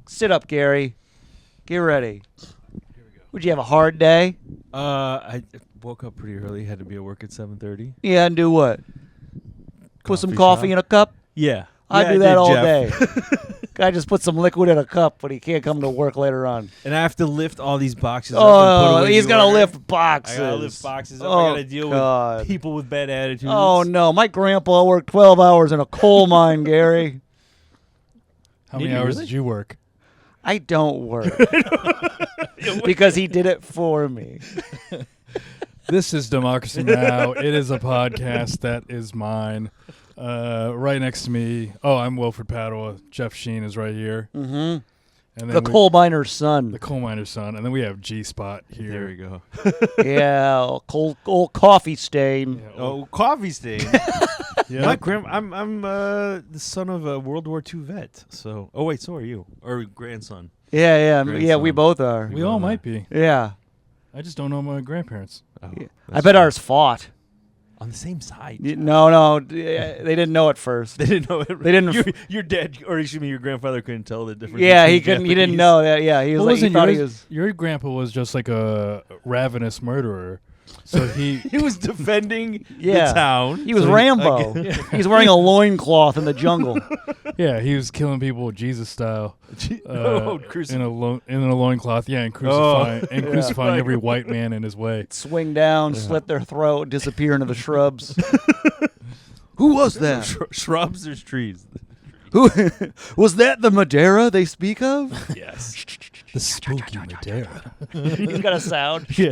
Sit up, Garri. Get ready. Here we go. Would you have a hard day? I woke up pretty early. Had to be at work at 7:30. Yeah, and do what? Put some Coffee coffee shop. in a cup? Yeah. I do did, that all Jeff. day. Guy just put some liquid in a cup, but he can't come to work later on. And I have to lift all these boxes up and put Oh, away he's the got to order. lift boxes. I gotta lift boxes up. Oh, I gotta deal God. with people with bad attitudes. Oh, no. My grandpa worked 12 hours in a coal mine, Garri. How many Did you hours really? did you work? I don't work. Because he did it for me. This is Democracy Now! It is a podcast that is mine. Right next to me, I'm Wilfred Padua. Jeff Sheen is right here. Mm-hmm. And then The coal miner's son. The coal miner's son. And then we have G-Spot here. There we go. Yeah, old coffee stain. Yeah, Oh, coffee stain. yeah. My I'm the son of a World War II vet. So, wait, so are you, or grandson? Yeah, we Grandson. both are. We all might be. Yeah. I just don't know my grandparents. Oh, I that's bet true. ours fought. on the same side. No, they didn't know at first. They didn't know it. They didn't. Your dad, or excuse me, your grandfather couldn't tell the difference. Yeah, he between couldn't. He didn't Japanese. know that. Yeah, he was Well, like, he listen, thought he yours- was. Your grandpa was just like a ravenous murderer. So he He was defending Yeah. the town. He was So Rambo. He's wearing a loincloth in the jungle. yeah, he was killing people Jesus style. In a loincloth, yeah, and crucifying Yeah. every white man in his way. Swing down, slit their throat, disappear into the shrubs. Who was that? Shrubs, there's trees. Who was that? The Madera they speak of? Yes. The spooky Madera. He's got a sound. Yeah.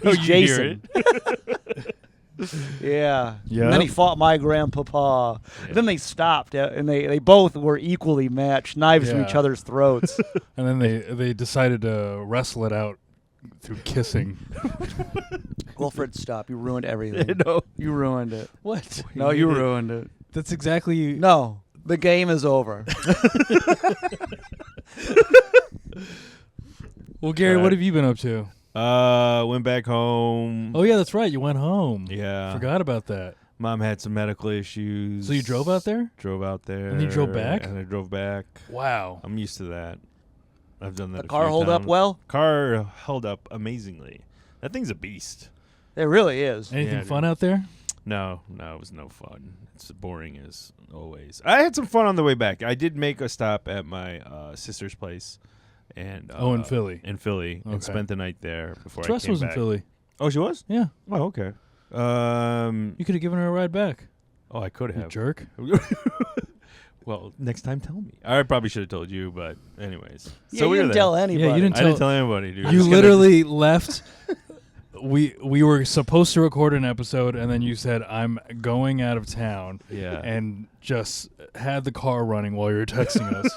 He's you hear Jason. Yeah. Yep. And then he fought my grandpapa. Yeah. Then they stopped, and they both were equally matched, knives to Yeah. each other's throats. And then they decided to wrestle it out through kissing. Wilfred, stop! You ruined everything. No. You ruined it. What? No, you ruined it. That's exactly. No, the game is over. Well, Gary, what have you been up to? Went back home. Oh yeah, that's right. You went home. Yeah. Forgot about that. Mom had some medical issues. So you drove out there? Drove out there. And you drove back? And I drove back. Wow. I'm used to that. I've done that. The a car few hold up times. well? Car held up amazingly. That thing's a beast. It really is. Anything Yeah, fun dude. out there? No, it was no fun. It's boring as always. I had some fun on the way back. I did make a stop at my sister's place, and In Philly. and Okay. spent the night there before I Tress came was back. in Philly. Oh, she was? Yeah. Oh, okay. You could have given her a ride back. Oh, I could You have. jerk. Well, next time tell me. I probably should have told you, but anyways. Yeah, so you we were didn't there. tell anybody. Yeah, you didn't I didn't tell anybody, dude. You Just gonna- literally left. We were supposed to record an episode, and then you said, I'm going out of town, Yeah. and just had the car running while you were texting us.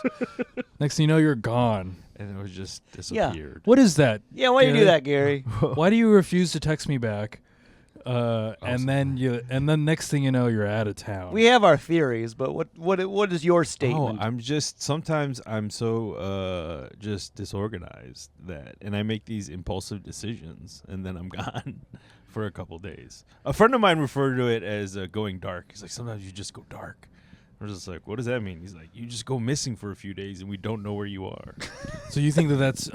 Next thing you know, you're gone. And it was just disappeared. What is that? Yeah, why do you do Gary? that, Gary? Why do you refuse to text me back? And then next thing you know, you're out of town. We have our theories, but what is your statement? Oh, I'm just sometimes I'm so just disorganized and I make these impulsive decisions and then I'm gone for a couple days. A friend of mine referred to it as going dark. He's like, sometimes you just go dark. I was just like, what does that mean? He's like, you just go missing for a few days and we don't know where you are. So you think that's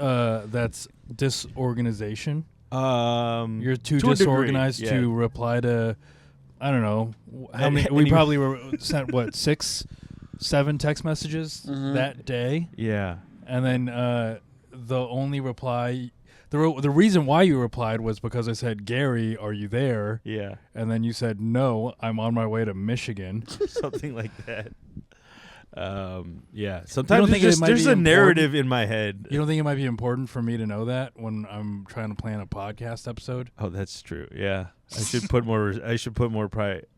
disorganization? You're too to a degree, disorganized yeah. to reply to, I don't know, how many? Any- We probably were sent what 6, 7 text messages Mhm. that day, Yeah. and then the only reply, the reason why you replied was because I said, Gary, are you there? Yeah. And then you said, no, I'm on my way to Michigan. Something like that. Yeah. Sometimes think it might there's be a narrative in my head. You don't think it might be important for me to know that when I'm trying to plan a podcast episode? Oh, that's true. Yeah, I should put more.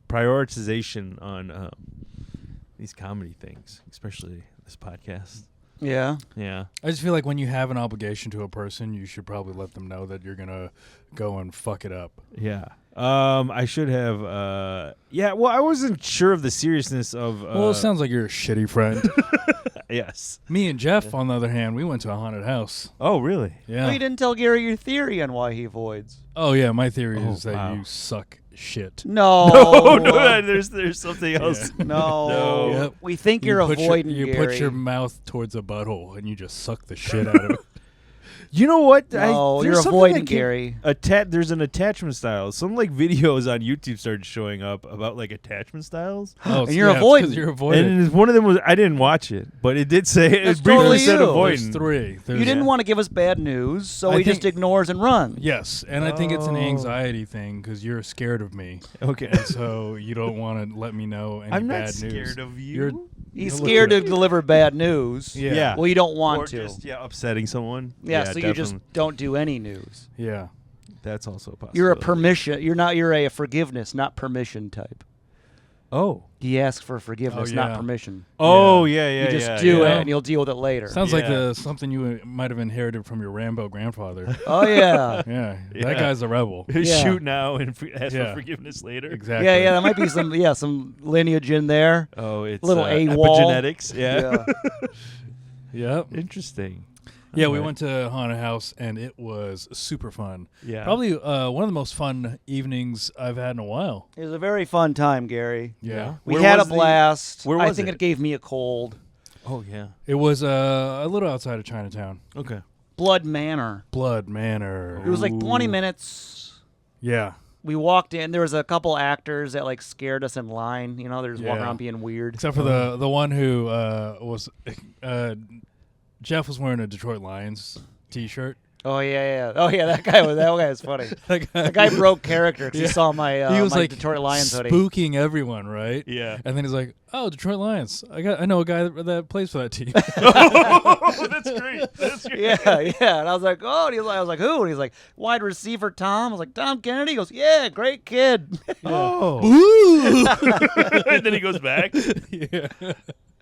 Prioritization on these comedy things, especially this podcast. yeah. Yeah. I just feel like when you have an obligation to a person, you should probably let them know that you're gonna go and fuck it up. Yeah. I should have. Yeah. Well, I wasn't sure of the seriousness of. Well, it sounds like you're a shitty friend. Yes. Me and Jeff, on the other hand, we went to a haunted house. Oh, really? Yeah. Well, you didn't tell Gary your theory on why he avoids. Oh yeah, my theory Oh, is that wow. you suck shit. No. No, there's something else. No. No. Yep. We think you're avoiding You Gary. put your mouth towards a butthole and you just suck the shit out of it. You know what? No, there's you're something avoiding that came- Gary. There's an attachment style. Some like videos on YouTube started showing up about like attachment styles. Oh, And you're avoiding. You're avoiding. And one of them was I didn't watch it, but it did say That's it briefly totally said you. avoiding. There's 3. You There's- didn't want to give us bad news, so I he just think- ignores and runs. Yes, and I think it's an Oh. anxiety thing because you're scared of me, Okay. and so you don't want to let me know any I'm bad not scared news. of you. You're- He's Look scared at to it. deliver bad news. Yeah. Well, you don't want or to. just upsetting someone. yeah, so you just definitely. don't do any news. Yeah. That's also a possibility. You're a permission. You're a forgiveness, not permission type. Oh. He asks for forgiveness, yeah. not permission. Oh yeah, yeah. You just yeah, do yeah. it, and you'll deal with it later. Sounds like Yeah. something you might have inherited from your Rambo grandfather. Oh yeah. Yeah, Yeah. that guy's a rebel. Yeah. Shoot now and ask Yeah. for forgiveness later. Exactly. Yeah, there might be some lineage in there. Oh, it's Little AWOL. epigenetics. Yeah. Yep. Interesting. Yeah, we Alright. went to Haunted House and it was super fun. Yeah. Probably one of the most fun evenings I've had in a while. It was a very fun time, Gary. Yeah. We Where had a was the- blast. where I was think it? it gave me a cold. Oh yeah. It was a little outside of Chinatown. Okay. Blood Manor. Blood Manor. It was like 20 Ooh. minutes. Yeah. We walked in. There was a couple actors that like scared us in line. You know, they're just walking Yeah. around being weird. Except for the one who was Jeff was wearing a Detroit Lions T-shirt. Oh yeah. Oh yeah, that guy was funny. That guy broke character because he Yeah. saw my he was my like Detroit Lions hoodie. spooking everyone, right? Yeah. And then he's like, "Oh, Detroit Lions! I know a guy that plays for that team." Oh, that's great. That's great. Yeah. And I was like, oh, and I was like, who? And he's like, wide receiver Tom. I was like, Tom Kennedy. He goes, yeah, great kid. Oh. And then he goes back. Yeah.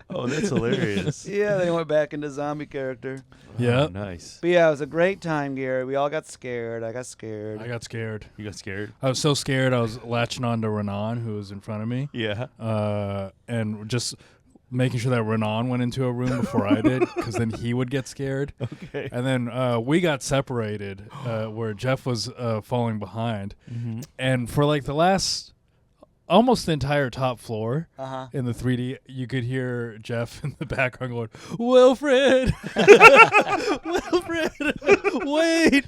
Oh, that's hilarious. Yeah, then he went back into zombie character. Yeah. Oh, nice. But yeah, it was a great time, Gary. We all got scared. I got scared. I got scared. You got scared? I was so scared. I was latching on to Renan, who was in front of me, Yeah. and just making sure that Renan went into a room before I did, because then he would get scared. Okay. And then we got separated, where Jeff was falling behind, Mm-hmm. and for like the last. Almost the entire top floor Uh-huh. in the 3D, you could hear Jeff in the background going, "Wilfred, Wilfred, wait!"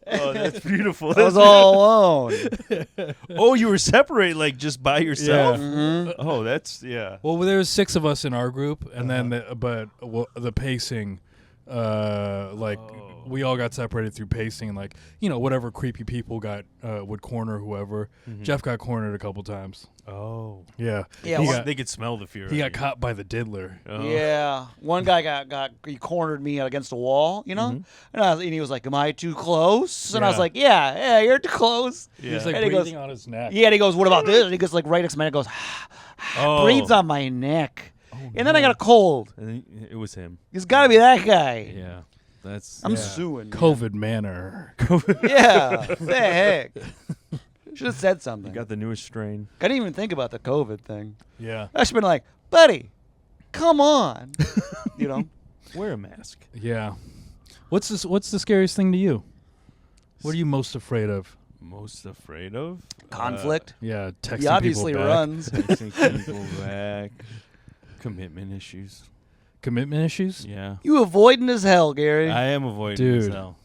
Oh, that's beautiful. I was all alone. Oh, you were separate, like just by yourself. Mhm. Oh, that's yeah. Well, there was 6 of us in our group, and then Uh-huh. the pacing, like Oh. we all got separated through pacing, and like whatever creepy people got would corner whoever. Mhm. Jeff got cornered a couple times. Oh. Yeah, Yeah, he well, got, They could smell the fear. he got in you. caught by the diddler. Oh. Yeah, one guy he cornered me against a wall, you know, Mhm. and he was like, "Am I too close?" And I was Yeah. like, "Yeah, you're too close." Yeah. He was like And he breathing goes- on his neck. Yeah, and he goes, "What about this?" And he gets like right next to me and goes, Oh. breathes on my neck, Oh, and then I no. got a cold. And then it was him. It's got to be that guy. Yeah. That's. I'm Yeah. suing. man. COVID manner. Yeah, the heck. Should have said You something. got the newest strain. I didn't even think about the COVID thing. Yeah, I should have been like, buddy, come on. You know? Wear a mask. yeah. What's the scariest thing to you? What are you most afraid of? Most afraid of Conflict. Yeah, texting He obviously people back. runs. Texting people back. Commitment issues. Commitment issues. Yeah. You avoiding as hell, Gary. I am avoiding as Dude. hell.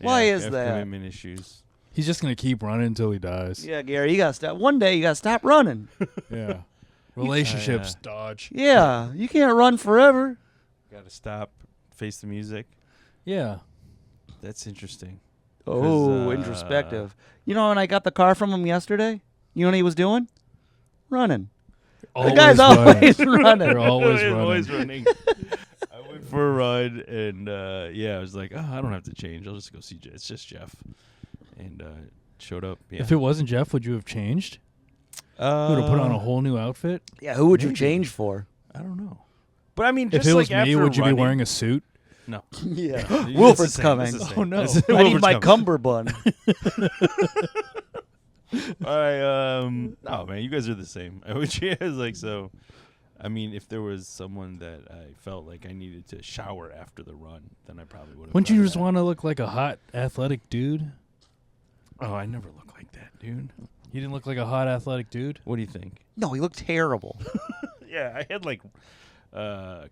Why I is have that? Commitment issues. He's just gonna keep running until he dies. Yeah, Gary, you got to stop. One day you got to stop running. Yeah. Relationships dodge. Yeah, you can't run forever. Got to stop. Face the music. Yeah. That's interesting. Oh, 'Cause, introspective. You know when I got the car from him yesterday? You know what he was doing? Running. The guy's always running. They're always They're running. always running. I went for a run, and I was like, oh, I don't have to change. I'll just go see Jeff. It's just Jeff. And showed up. Yeah. If it wasn't Jeff, would you have changed? Would have put on a whole new outfit? Yeah, who would you Maybe. change for? I don't know. But I mean, If just it was like me, after would you running, be wearing a suit? No. Yeah. It's the Wilfred's same, coming. it's the same. Oh, no. It's- I need Wilfred's my coming. cummerbund. No, man, you guys are the same. I was like, so. I mean, if there was someone that I felt like I needed to shower after the run, then I probably would have. Wouldn't you just want to look like a hot, athletic dude? Oh, I never look like that, dude. He didn't look like a hot athletic dude. What do you think? No, he looked terrible. Yeah, I had like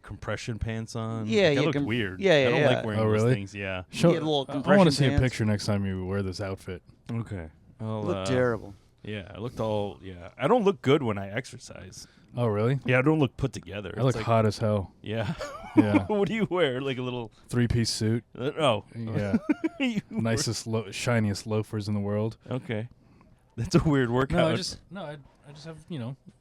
compression pants on. Yeah, Like, I yeah, looked weird. yeah, I don't yeah. like wearing Oh, those really? things. Yeah. He had little I compression want to see a pants. picture next time you wear this outfit. Okay. I'll, Looked terrible. Yeah, I looked all. Yeah, I don't look good when I exercise. Oh, really? Yeah, I don't look put together. I look It's like, hot as hell. Yeah. Yeah. What do you wear? Like a little. 3-piece suit. Oh. Yeah. You Nicest, shiniest loafers in the world. Okay. That's a weird workout. No, I just have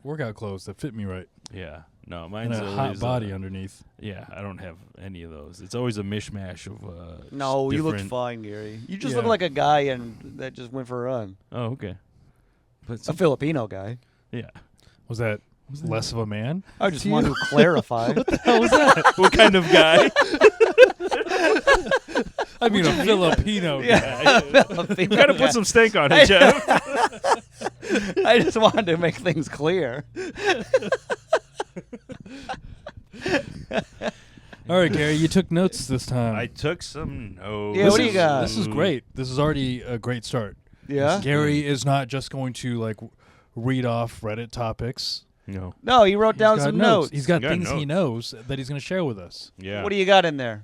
workout clothes that fit me right Yeah. No, and mine's a always, hot body underneath. Yeah, I don't have any of those. It's always a mishmash of. No, you looked different- fine, Gary. You just Yeah. look like a guy that just went for a run. Oh, okay. But A Filipino guy. yeah. Was that less of a man? I just want to clarify. How was that? What kind of guy? I mean, a Filipino guy. Yeah, You gotta put some steak on it, Jeff. I just wanted to make things clear. All right, Gary, you took notes this time. I took some notes. Yeah, what do you got? This is great. This is already a great start. Yeah. Gary is not just going to read off Reddit topics. No. No, he wrote down He's got some notes. He's got Got things he notes. knows that he's going to share with us. Yeah. What do you got in there?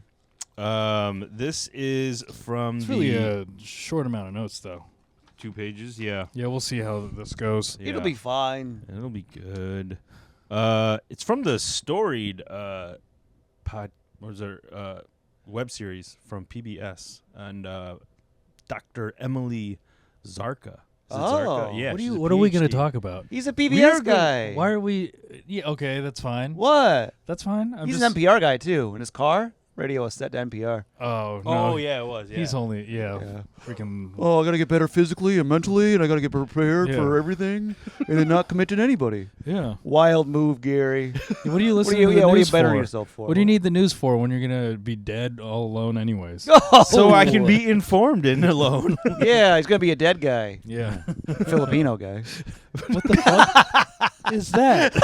This is from It's the really a short amount of notes, though. 2 pages. Yeah. Yeah, we'll see how this goes. Yeah. It'll be fine. It'll be good. It's from the storied web series from PBS and Dr. Emily Zarka. Is it Oh. Zarka? Yeah. she's a What are we going to PhD. talk about? He's a We are PBS gonna- guy. Why are we? Yeah, okay, that's fine. What? That's fine. He's an NPR guy too. In his car, radio is set to NPR. Oh no. Oh yeah, it was. Yeah. He's only Yeah. freaking. Oh, I gotta get better physically and mentally, and I gotta get prepared Yeah. for everything, and then not commit to anybody. Yeah. Wild move, Gary. What are you What listening do you, to the what are you news bettering for? yourself for? What do you need the news for when you're gonna be dead all alone anyways? Oh, so I can be informed and alone. Yeah, he's gonna be a dead guy, Yeah. Filipino guy. What the fuck is that?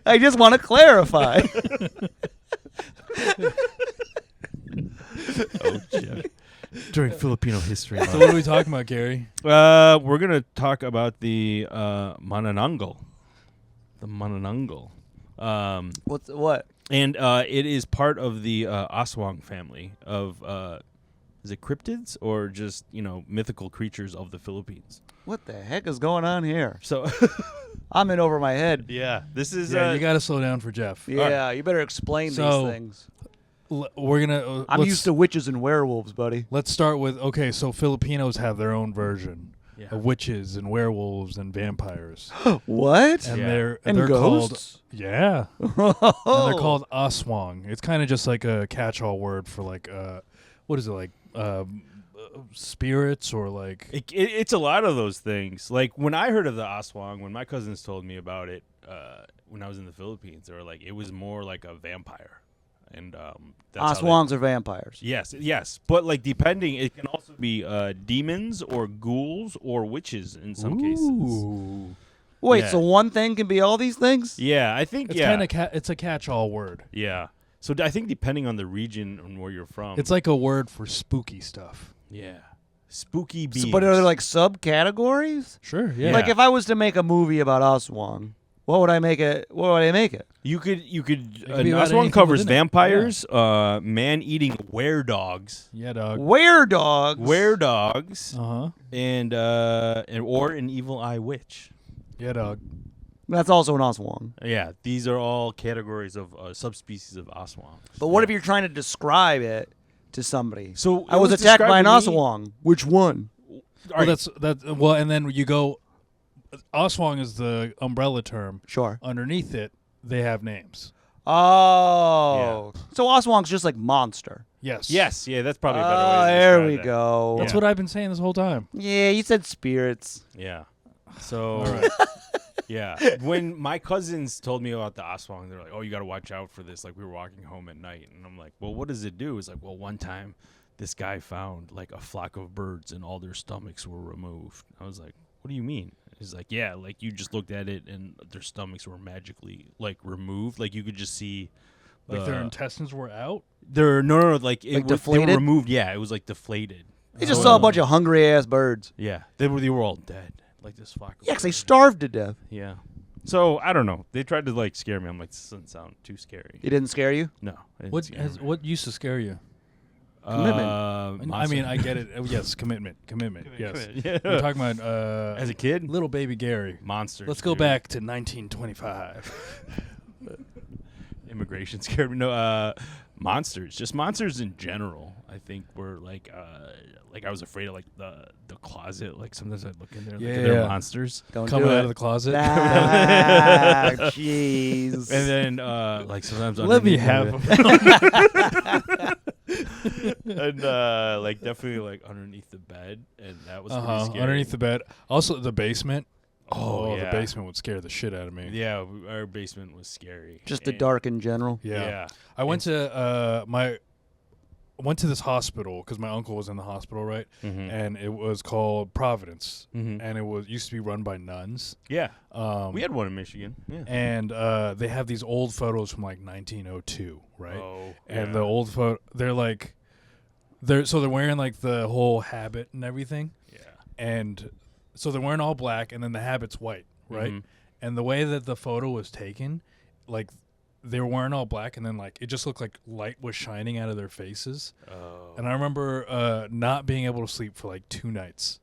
I just want to clarify. Oh, Jeff. During Filipino history. So what are we talking about, Gary? We're gonna talk about the Manananggal. The Manananggal. What? And it is part of the Aswang family of is it cryptids or just mythical creatures of the Philippines. What the heck is going on here? So I'm in over my head. yeah, this is Yeah, you got to slow down for Jeff. Yeah, you better explain So- these things. We're gonna. I'm used to witches and werewolves, buddy. Let's start with so Filipinos have their own version Yeah. of witches and werewolves and vampires, What? and Yeah. they're And they're ghosts? called and Oh. they're called aswang. It's kind of just like a catch-all word for what is it like spirits or like It's a lot of those things. Like when I heard of the Aswang, when my cousins told me about it when I was in the Philippines, they were like, it was more like a vampire. And that's how they- Aswangs are vampires. Yes, but like depending, it can also be demons or ghouls or witches in some cases. Ooh. Wait, Yeah. so one thing can be all these things? Yeah, I think It's yeah, kind of it's a catch-all word. yeah. So I think depending on the region and where you're from, It's like a word for spooky stuff. yeah, spooky beings. But are there like subcategories? Sure. Yeah. Like if I was to make a movie about Aswang, what would I make it? What would I make it? you could could be about Aswang anything covers within it. vampires, man-eating were-dogs, yeah, dog. Weredogs. Uh huh. and or an evil eye witch. Yeah, dog. That's also an Aswang. Yeah, these are all categories of subspecies of Aswang. But what if you're trying to describe it to somebody? So I it was attacked by an describing me- Aswang. Which one? All Well, right. well, and then you go. Aswang is the umbrella term. Sure. Underneath it, they have names. Oh. So Aswang's just like monster. Yes. Yes, yeah, that's probably a better way Oh, to there describe we that. go. That's Yeah. what I've been saying this whole time. Yeah, you said spirits. Yeah. So, All right. yeah. When my cousins told me about the Aswang, they're like, oh, you got to watch out for this. Like, we were walking home at night, and I'm like, well, what does it do? It's like, well, one time this guy found, like, a flock of birds, and all their stomachs were removed. I was like, what do you mean? He's like, yeah, like, you just looked at it, and their stomachs were magically, like, removed. Like, you could just see... Like their intestines were out. no, like, Like they were deflated? removed. Yeah, it was, like, deflated. They just saw a bunch of hungry ass birds. Yeah, they were all dead. Like this flock. Yeah, 'cause they starved to death. Yeah. So I don't know. They tried to like scare me. I'm like, this doesn't sound too scary. It didn't scare you? No. it What didn't scare me. what used to scare you? Commitment. I mean, I get it. Yes, commitment. Yes. Yeah. We're talking about As a kid, little baby Garri. monsters. Let's go dude. back to 1925. Immigration scared me. No, monsters. Just monsters in general. I think were like I was afraid of like the closet. Like sometimes I'd look in there. Yeah, like, they're yeah. monsters. Don't Coming do out it. of the closet. Ah, jeez. And then like sometimes Let me underneath have and like definitely like underneath the bed, and that was pretty scary. underneath the bed. Also, the basement. Oh, yeah. The basement would scare the shit out of me. Yeah, our basement was scary. Just the dark in general. Yeah. I went to went to this hospital because my uncle was in the hospital, right? Mm-hmm. And it was called Providence, Mm-hmm. and it used to be run by nuns. Yeah, Um, we had one in Michigan. Yeah. and they have these old photos from like 1902, right? Oh, And yeah. the old photo, they're wearing like the whole habit and everything, Yeah. and so they're wearing all black, and then the habit's white, right? Mhm. And the way that the photo was taken, like they were wearing all black, and then like it just looked like light was shining out of their faces. Oh. And I remember not being able to sleep for like 2 nights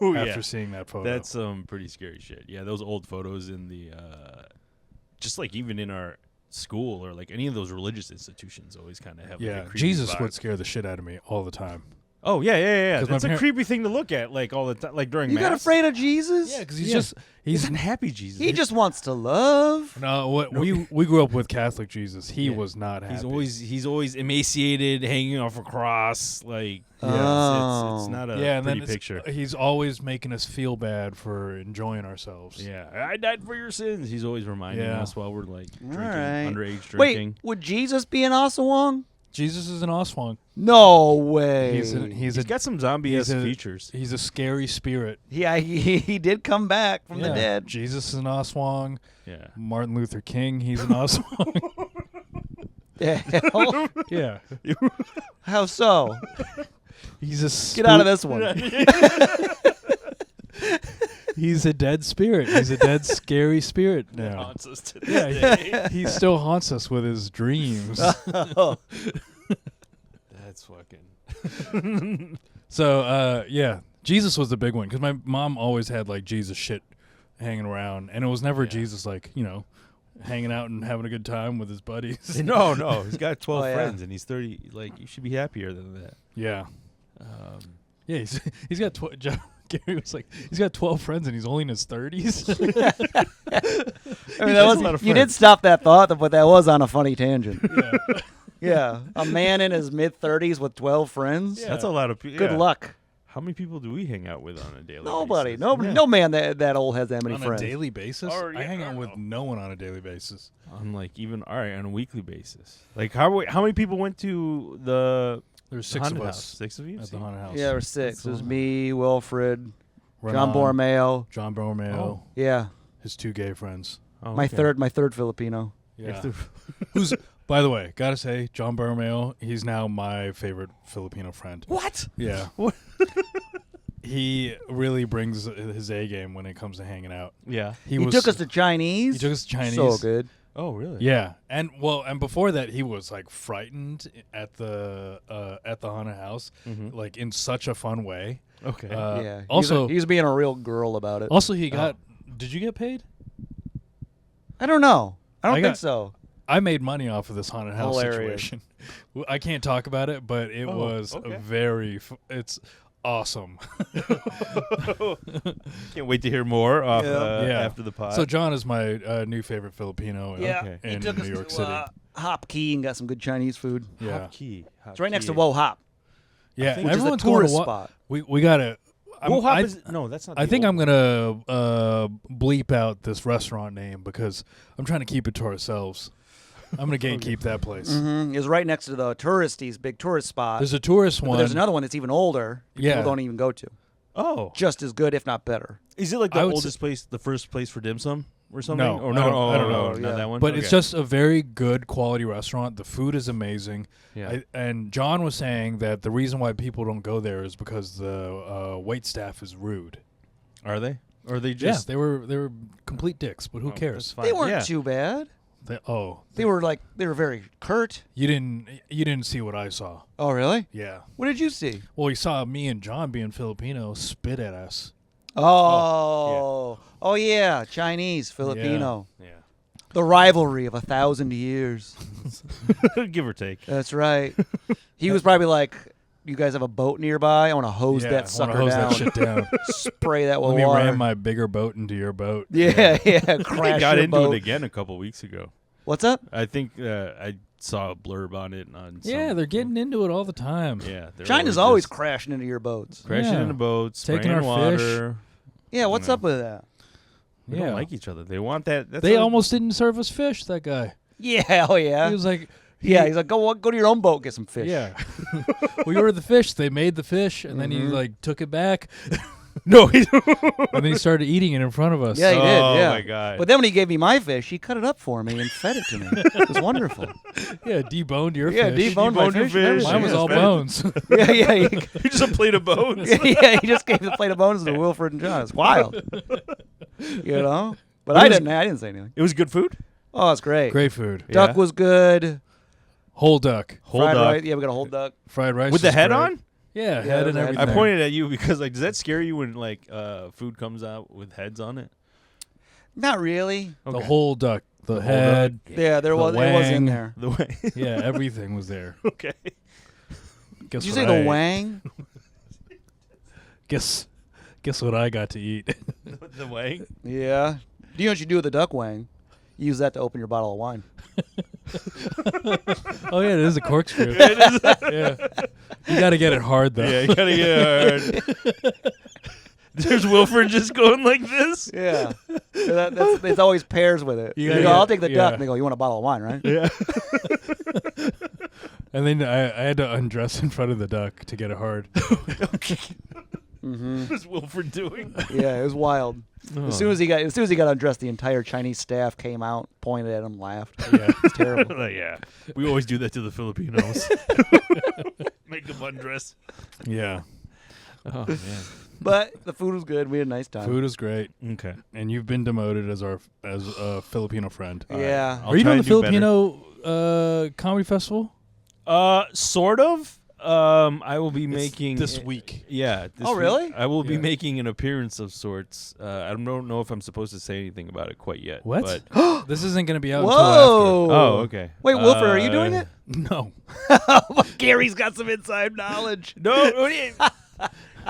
Oh, after yeah. seeing that photo. That's some pretty scary shit. Yeah, those old photos in the just like even in our school or like any of those religious institutions always kind of have like, a creepy Jesus vibe. would scare the shit out of me all the time. Oh yeah. 'Cause my That's a parent- creepy thing to look at, like all the time, like during You mass. got afraid of Jesus? Yeah, because he's he's an happy Jesus. He just wants to love. no. What we grew up with Catholic Jesus. He was not happy. he's always emaciated, hanging off a cross. Like Oh. it's not a and pretty then picture. he's always making us feel bad for enjoying ourselves. Yeah, I died for your sins. He's always reminding Yeah. us while we're like drinking, right. underage drinking. Wait, would Jesus be an Asawang? Jesus is an Oswong. No way. He's He's got some zombie-esque he's a- features. He's a scary spirit. Yeah, he did come back from the Yeah. dead. Jesus is an Oswong. Yeah. Martin Luther King, he's an Oswong. The hell? Yeah. How so? He's a Get out of this one. He's a dead spirit. He's a dead, scary spirit now. Haunts us to this day. Yeah, he still haunts us with his dreams. Oh. That's fucking. So, yeah, Jesus was the big one because my mom always had like Jesus shit hanging around, and it was never Yeah. Jesus like hanging out and having a good time with his buddies. No, he's got 12 Oh, yeah. friends and he's 30. Like you should be happier than that. Yeah, Um, yeah, he's got Garri was like he's got 12 friends and he's only in his 30s. I mean, That's that a was, lot of you fun. did stop that thought, but that was on a funny tangent. Yeah. Yeah, a man in his mid-30s with 12 friends. Yeah. That's a lot of people. Good luck. How many people do we hang out with on a daily Nobody, basis? nobody, Yeah. no man that old has that many On friends. a daily basis, Or, I yeah, hang I out don't with know. no one on a daily basis. On like even all right on a weekly basis. Like how many people went to the There's 6 of haunted us house? 6 of you? at See? the haunted house. Yeah, there were 6. That's It was a lot. me, Wilfred, John Renan, Borromeo. John Borromeo, Oh. Yeah, his 2 gay friends. Oh, my okay. third Filipino. Yeah. Who's, by the way, gotta say, John Borromeo, he's now my favorite Filipino friend. What? Yeah. What? He really brings his A game when it comes to hanging out. Yeah. He took us to Chinese. He took us to Chinese. So good. Oh really? Yeah, and before that, he was like frightened at the haunted house, Mm-hmm. like in such a fun way. Okay. Yeah. Also, he was being a real girl about it. also he got. Did you get paid? I don't know. I don't I think got- so. I made money off of this haunted house Hilarious. situation. I can't talk about it, but it Oh, was okay. it's awesome. Can't wait to hear more off, Yeah. after the pod. So John is my new favorite Filipino Yeah. in He took New us York to City. Hop Key and got some good Chinese food. Yeah, Hop Key. It's right next to Woe Hop, yeah. think- which is a Everyone's going tourist to spot. We got to. Woe Hop is no, that's not. I the think old I'm gonna bleep out this restaurant name because I'm trying to keep it to ourselves. I'm gonna gatekeep that place. Mm-hmm. It's right next to the big tourist spot. There's a tourist But one. there's another one that's even older. Yeah. People don't even go to. Oh, Just as good, if not better. is it like the I would oldest place, the first place for dim sum? or something? No, or I don't know. not Yeah. that one. But it's just a very good quality restaurant. The food is amazing. yeah. And John was saying that the reason why people don't go there is because the wait staff is rude. Are they? Or are they just? they were complete dicks. But who that's cares? fine. They weren't Yeah. too bad. They They were very curt. you didn't see what I saw. Oh, really? Yeah. What did you see? Well, you saw me and John being Filipino spit at us. Oh, yeah, Chinese, Filipino. Yeah. The rivalry of 1,000 years. Give or take. That's right. He was probably like, "You guys have a boat nearby? I want to hose that I wanna sucker hose down. that shit down. Spray that with Let me water." ram my bigger boat into your boat. Yeah, I crash got your into boat. it again a couple weeks ago. What's up? I think I saw a blurb on it on. Yeah, they're getting into it all the time. Yeah, they're China's always just crashing into your boats. crashing Yeah. into boats, Taking spraying our water. Yeah, what's Yeah. up with that? They Yeah. don't like each other. They want that. That's They what- almost didn't serve us fish, that guy. Yeah, oh yeah. He was like, Yeah, he's like, go to your own boat, get some fish. yeah. We ordered the fish. They made the fish, and then he Mhm. like took it back, No. and then he started eating it in front of us. Yeah, he did. Oh Yeah. my god. But then when he gave me my fish, he cut it up for me and fed it to me. It was wonderful. Yeah, deboned your Yeah, fish. deboned my Deboned your fish. fish. and Mine was everything. all fed it. bones. Yeah, yeah. you just a plate of bones. Yeah, he just gave the plate of bones to Wilfred and John. It's wild. You know? But I didn't say anything. It was good food. Oh, it's great. Great food. Yeah. Duck was good. Whole duck. Whole Fried duck. rice. Yeah, we got a whole duck. Fried rice. With the is head great. on. Yeah, Yeah, head and the head. everything. I pointed at you because like, does that scare you when like food comes out with heads on it? Not really. The Okay. whole duck. The whole head. Yeah, there The was it was in wang. there. The way. Yeah, everything was there. Okay. Guess Did you what say I the ate? wang? Guess what I got to eat. The way. Yeah. Do you know what you do with the duck wang? You use that to open your bottle of wine. Oh yeah, it is a corkscrew. Yeah, you got to get it hard though. Yeah, you gotta get hard. There's Wilfred just going like this. Yeah. It's always pairs with it. You You gotta go, get- I'll take the duck. yeah. And they go, you want a bottle of wine, right? Yeah. And then I had to undress in front of the duck to get it hard. Mm-hmm. What is Wilfred doing? Yeah, it was wild. Oh. As soon as he got undressed, the entire Chinese staff came out, pointed at him, laughed. Yeah. It's terrible. Like, yeah, we always do that to the Filipinos. Make them undress. Yeah. Oh man. But the food was good. We had a nice time. Food is great, Okay. and you've been demoted as a Filipino friend. Yeah. I'll Are you try doing and the do better. Filipino comedy festival? Sort of. I will be making this week. Yeah. This Oh, week. really? I will be Yeah. making an appearance of sorts. I don't know if I'm supposed to say anything about it quite yet. What? But This isn't going to be out Whoa. oh, okay. Wait, Wilfred, are you doing it? until after. No. Gary's got some inside knowledge. No.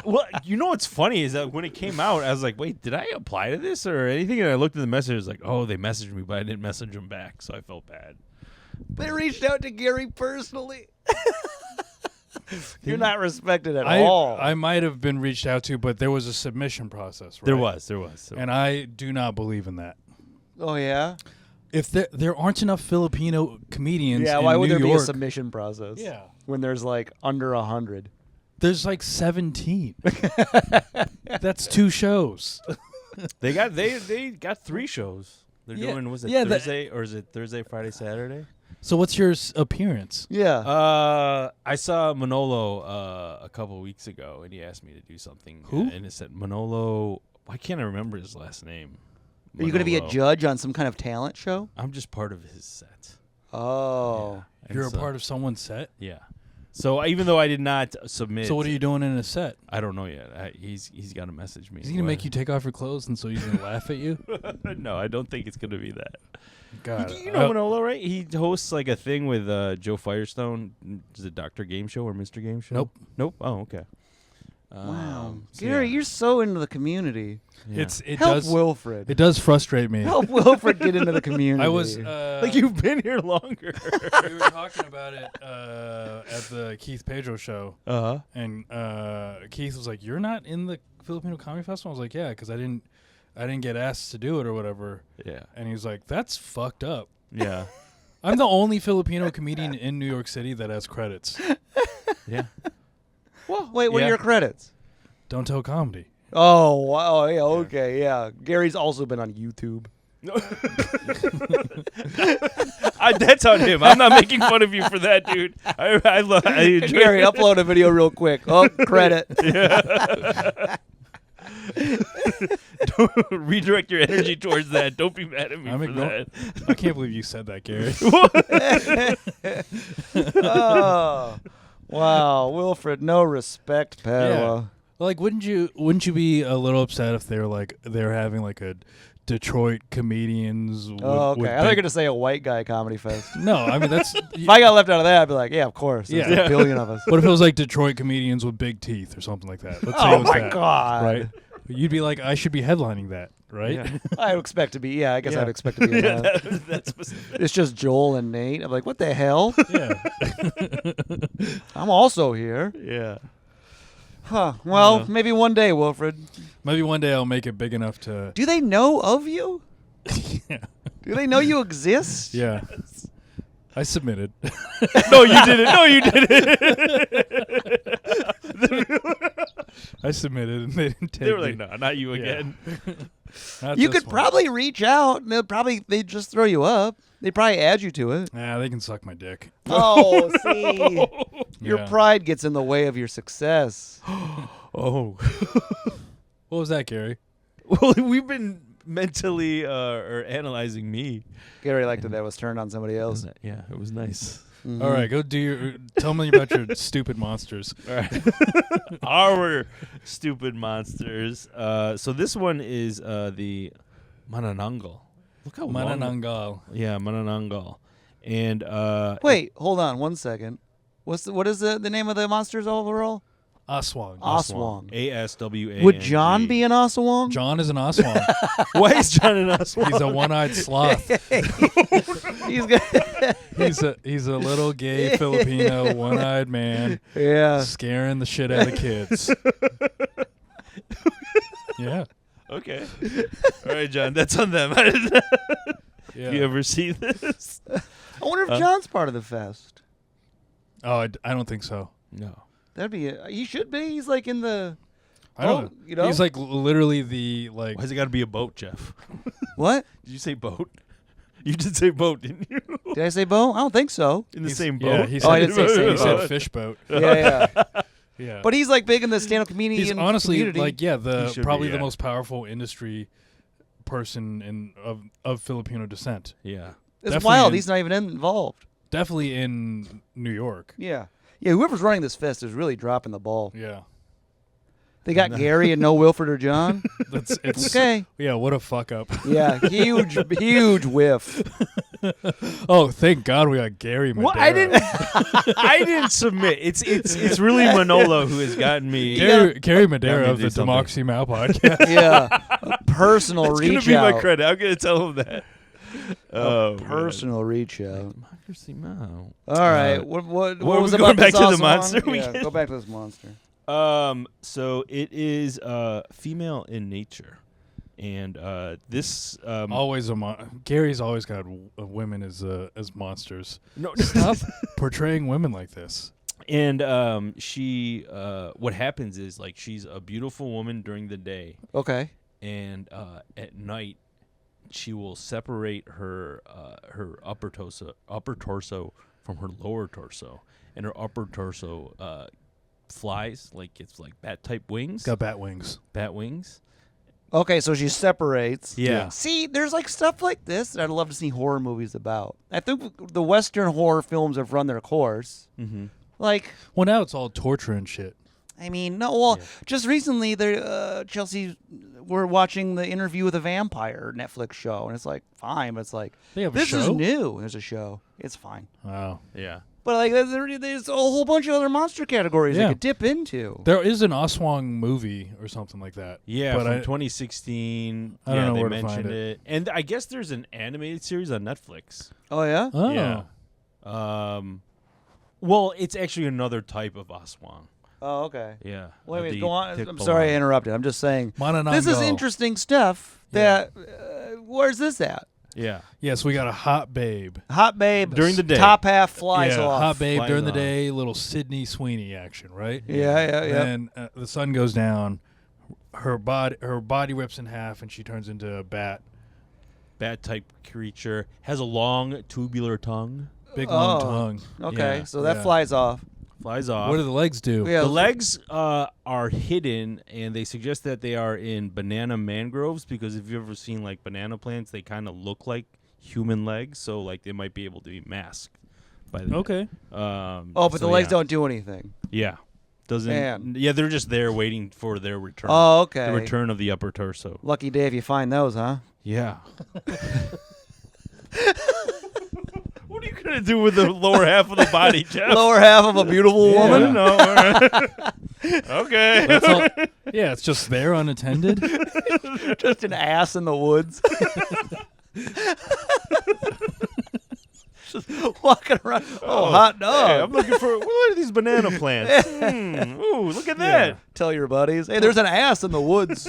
Well, you know what's funny is that when it came out, I was like, "Wait, did I apply to this or anything?" And I looked at the message, it was like, "Oh, they messaged me, but I didn't message them back," so I felt bad. They reached out to Gary personally. You're not respected at all. I might have been reached out to, but there was a submission process. Right? There was. And I do not believe in that. Oh, yeah? If there aren't enough Filipino comedians Yeah, in why would New there be a York, submission process? Yeah. When there's like under 100. There's like 17. That's 2 shows. They got 3 shows. They're Yeah. doing was it Yeah, Thursday or is it Thursday, Friday, Saturday? So what's your appearance? Yeah. I saw Manolo a couple weeks ago, and he asked me to do something. Who? And it said Manolo. Why can't I remember his last name? Are you going to be a Manolo. judge on some kind of talent show? I'm just part of his set. Oh. And You're so- a part of someone's set? Yeah. So even though I did not submit, So what are you doing in a set? I don't know yet. He's got to message me. Is he going to make you take off your clothes and so he's going to laugh at you? No, I don't think it's going to be that. God. You know Manolo, right? He hosts like a thing with Joe Firestone. Is it Dr. Game Show or Mr. Game Show? Nope. Nope. Oh, okay. Wow. So Gary, yeah. you're so into the community. Yeah. It Help does Wilfred. it does frustrate me. Help Wilfred get into the community. I was like you've been here longer. we were talking about it at the Keith Pedro show, Uh-huh. and Keith was like, "You're not in the Filipino Comedy Festival?" I was like, "Yeah, because I didn't get asked to do it or whatever." Yeah. And he was like, "That's fucked up." Yeah. I'm the only Filipino comedian in New York City that has credits. Yeah. Well, wait, what Yeah. are your credits? Don't tell comedy. Oh, wow. Yeah, okay. Yeah. Gary's also been on YouTube. That's on him. I'm not making fun of you for that, dude. I enjoy Garri, upload a video real quick. Oh, credit. Don't redirect your energy towards that. Don't be mad at me for that. I can't believe you said that, Garri. Oh, wow, Wilfred, no respect, Padua. Like, wouldn't you be a little upset if they're having like a Detroit comedians? Oh, okay. I thought you were gonna say a white guy comedy fest. No, I mean that's. If I got left out of that, I'd be like, yeah, of course. There's Yeah. a billion of us. What if it was like Detroit comedians with big teeth or something like that? Let's say it Oh was my that, god! Right? You'd be like, I should be headlining that, right? Yeah. I would expect to be. Yeah, I guess Yeah. I'd expect to be. In that. That's specific. It's just Joel and Nate. I'm like, what the hell? Yeah. I'm also here. Yeah. Huh. Well, Yeah. maybe one day, Wilfred. Maybe one day I'll make it big enough to. Do they know of you? Yeah. Do they know you exist? Yeah. I submitted. No, you didn't. No, you didn't. I submitted and they didn't take They were like, me. no, not you Yeah. again. Not You this could one. probably reach out. And they'd just throw you up. They'd probably add you to it. Nah, they can suck my dick. Oh, see. Your Yeah. pride gets in the way of your success. Oh. What was that, Garri? Well, we've been mentally or analyzing me. Garri liked it that was turned on somebody else. Yeah, it was nice. Mhm. All right, go do your. Tell me about your stupid monsters. All right. Our stupid monsters. So this one is the Manananggal. Look how long. Manananggal. Yeah, Manananggal. And Wait, hold on 1 second. What is the name of the monsters overall? Aswang. Aswang. ASWA. Would John be an Aswang? John is an Aswang. Why is John an Aswang? He's a one-eyed sloth. He's good. He's a little gay Filipino one-eyed man Yeah. scaring the shit out of kids. Yeah. Okay. All right, John. That's on them. Yeah. You ever see this? I wonder if John's part of the fest. Oh, I don't think so. No. That'd be. He should be. He's like in the. I don't know. You know. He's like literally the like. Why's it got to be a boat, Jeff? What? Did you say boat? You did say boat, didn't you? Did I say boat? I don't think so. In the he's- same Yeah, boat? he Oh, said, I didn't say same he said boat. fish boat. Yeah. Yeah. But he's like big in the stand-up comedian he's honestly community. like He should probably be, the yeah. most powerful industry person of Filipino descent. Yeah. It's definitely wild. in- He's not even involved. Definitely in New York. Yeah. Yeah. Whoever's running this fest is really dropping the ball. Yeah. They got Garri and no Wilfred or John. It's Okay. Yeah, what a fuck up. Yeah. Huge whiff. Oh, thank God we got Garri Madera. Well, I didn't submit. It's really Manolo who has gotten me. Garri Madera Got me of to the do something. Democracy Now podcast. Yeah. A personal It's reach gonna be out. my credit. I'm gonna tell him that. Oh, Personal reach out. Democracy Now. All right. What What was are we about going back this to the Aswang? monster Yeah, weekend? go back to this monster. So it is female in nature, and this Always Gary's always got women as monsters. no Stop portraying women like this. And she what happens is like she's a beautiful woman during the day, Okay. and at night she will separate her upper torso from her lower torso, and her upper torso flies like it's like bat type wings. Got bat wings. Bat wings. Okay, so she separates. Yeah. See, there's like stuff like this that I'd love to see horror movies about. I think the Western horror films have run their course. Mm-hmm. Like, Well, now it's all torture and shit. I mean, no. Well, Yeah. just recently, Chelsea were watching the Interview with a Vampire Netflix show, and it's like fine, but it's like They have a this show? is new. There's a show. It's fine, Wow. Yeah. but like there's a whole bunch of other monster categories Yeah. I could dip into. There is an Aswang movie or something like that. Yeah, but from 2016. I don't know they where to find mentioned it. And I guess there's an animated series on Netflix. Oh yeah. Oh. Yeah. Well, it's actually another type of Aswang. Oh okay. Yeah. Wait, The go on. I'm Tikbalang. sorry I interrupted. I'm just saying Manananggal. this is interesting stuff. Yeah. That where's this at? Yeah. Yes, we got a hot babe. Hot babe During the day. Top half flies yeah, off. hot babe Flies during the off. day, little Sydney Sweeney action, right? Yeah. And then the sun goes down, her body rips in half, and she turns into a bat bat-type creature. Has a long tubular tongue. Big long tongue. Okay, Yeah. so that Yeah. flies off. Flies off. What do the legs do? Yeah, The legs are hidden, and they suggest that they are in banana mangroves because if you've ever seen like banana plants, they kind of look like human legs, so like they might be able to be masked by them. Okay. but the legs don't do anything. Yeah. Doesn't. Man. Yeah, they're just there waiting for their return. Oh, okay. The return of the upper torso. Lucky day if you find those, huh? Yeah. What are you gonna do with the lower half of the body, Jeff? Lower half of a beautiful woman. No. All right. Okay. That's all, yeah, it's just there unattended. Just an ass in the woods. Just walking around. Oh, hot dog. Hey, I'm looking for. What are these banana plants? Ooh, look at that. Yeah. Tell your buddies, hey, there's an ass in the woods.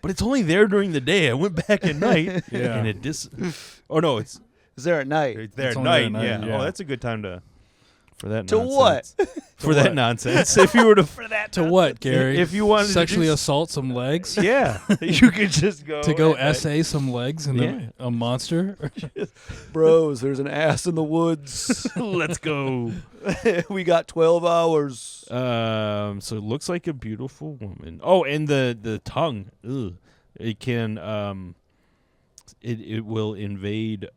But it's only there during the day. I went back at night, Yeah. and it Oh no, it's there at night. there It's at only there night. at night, Yeah. yeah. Oh, that's a good time for that. To nonsense. what? For that nonsense. If you were to To what, Gary? If you wanted to sexually do assault some legs? yeah, you could just go To go at night. essay some legs and Yeah. a monster? Bros, there's an ass in the woods. Let's go. We got 12 hours. So it looks like a beautiful woman. Oh, and the tongue. Ugh. It can it will invade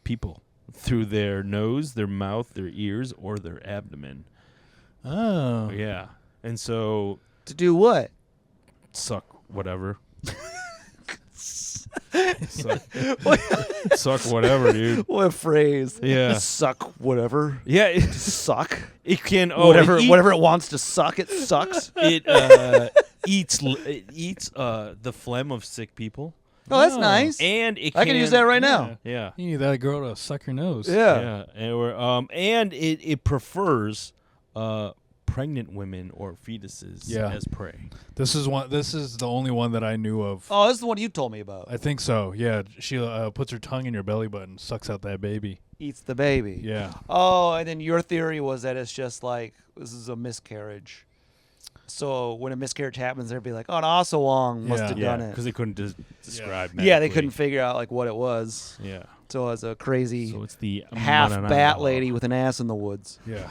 people through their nose, their mouth, their ears, or their abdomen. Oh. Yeah. And so To do what? suck whatever. suck whatever, dude. What a phrase. Yeah. Suck whatever. Yeah, Suck. it can whatever it whatever it wants to suck, it sucks. It eats the phlegm of sick people, Oh, that's Oh. nice. and it I can use that right now. Yeah, You need that girl to suck your nose. Yeah. and it prefers pregnant women or fetuses Yeah. as prey. This is the only one that I knew of. Oh, this is the one you told me about. I think so. Yeah, she puts her tongue in your belly button, sucks out that baby. Eats the baby. Yeah. Oh, and then your theory was that it's just like this is a miscarriage. So when a miscarriage happens, they'd be like, "Oh, an Asawang must Yeah. have Yeah, done it." because they couldn't describe. Yeah, they medically. couldn't figure out like what it was. Yeah, So it was a crazy so it's the half bat Mananangalo. lady with an ass in the woods Yeah.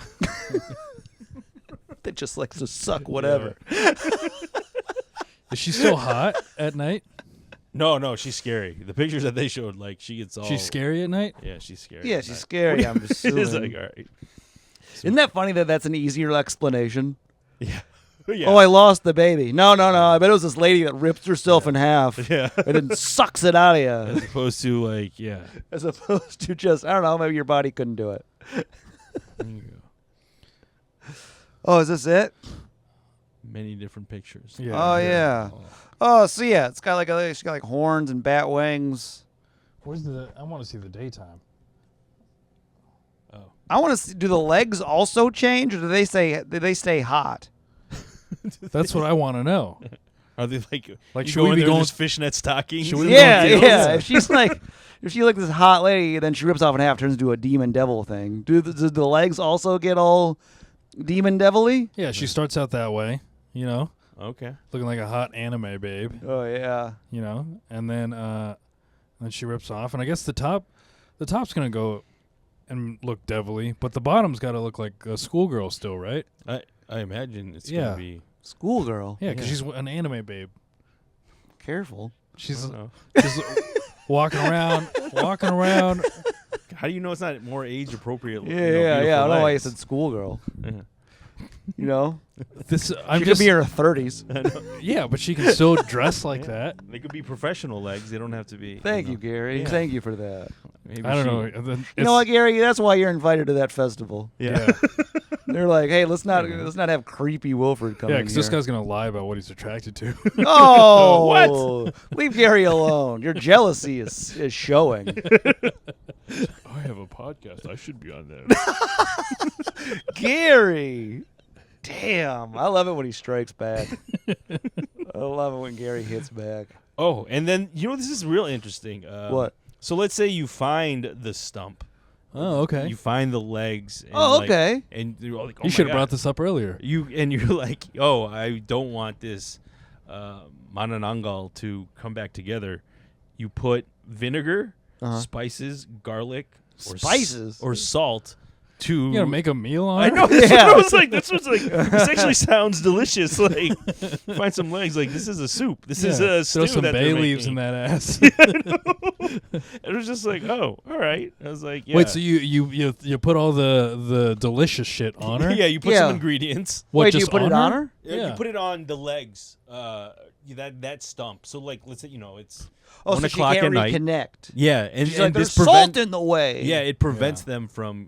that just likes to suck whatever. Is she still hot at night? No, she's scary. The pictures that they showed, like she gets all. She's scary at night? Yeah, she's scary. Yeah, she's scary. I'm It's assuming. like, all right. Isn't that funny that that's an easier explanation? Yeah. Yeah. Oh, I lost the baby. No. I bet it was this lady that rips herself in half Yeah. and then sucks it out of As you, opposed to like, yeah. as opposed to just I don't know. Maybe your body couldn't do it. There you go. Oh, is this it? Many different pictures. Yeah. Oh yeah. Oh, so yeah, it's got she's got like horns and bat wings. Where's I want to see the daytime. Oh. I want to see. Do the legs also change, or do they stay hot? That's what I want to know. Are they like you Should go we in be there going? just fishnet stockings? Should we be Yeah, going yeah. fields? If she's like this hot lady, then she rips off in half, turns into a demon devil thing. Do the legs also get all demon devilly? Yeah, she starts out that way, Okay. looking like a hot anime babe, Oh yeah. and then she rips off, and I guess the top's gonna go and look devilly, but the bottom's got to look like a schoolgirl still, right? I imagine it's Yeah. gonna be. Schoolgirl. Yeah, because Yeah. she's an anime babe. Careful. She's I don't know. just walking around. How do you know it's not more age appropriate? Yeah. I don't know why you legs? said schoolgirl. Yeah. You know, This she could be in her 30s. yeah, but she can still dress like that. They could be professional legs. They don't have to be. Thank you, Gary. Yeah. Thank you for that. Maybe I don't know. she- and then You know what, Gary? That's why you're invited to that festival. Yeah. They're like, hey, let's not have creepy Wilfred come Yeah, in because this here. guy's gonna lie about what he's attracted to. Oh, What? Leave Gary alone. Your jealousy is showing. I have a podcast. I should be on there. Gary. Damn. I love it when he strikes back. I love it when Gary hits back. Oh, and then this is real interesting. What? So let's say you find the stump. Oh, okay. You find the legs. And Oh, okay. And you're all like, oh You my should have God. brought this up earlier. You're like, oh, I don't want this Manananggal to come back together. you put vinegar, Uh-huh. spices, garlic, or Spices? salt to. You gotta make a meal on I it? know. That's Yeah. what I was like. This was like. This actually sounds delicious. Like, find some legs. Like, this is a soup. This is a stew Throw some that bay they're leaves in making. that ass. It was just like, oh, all right. I was like, yeah. Wait, so you put all the delicious shit on her? Yeah, you put Yeah. some ingredients. What, Wait, do you just put it on her? Yeah, Yeah. you put it on the legs. That stump. So like, let's say it's Oh, 1 so she o'clock can't at night. reconnect. Yeah, and, She's and like, this there's salt in the way. Yeah, it prevents them from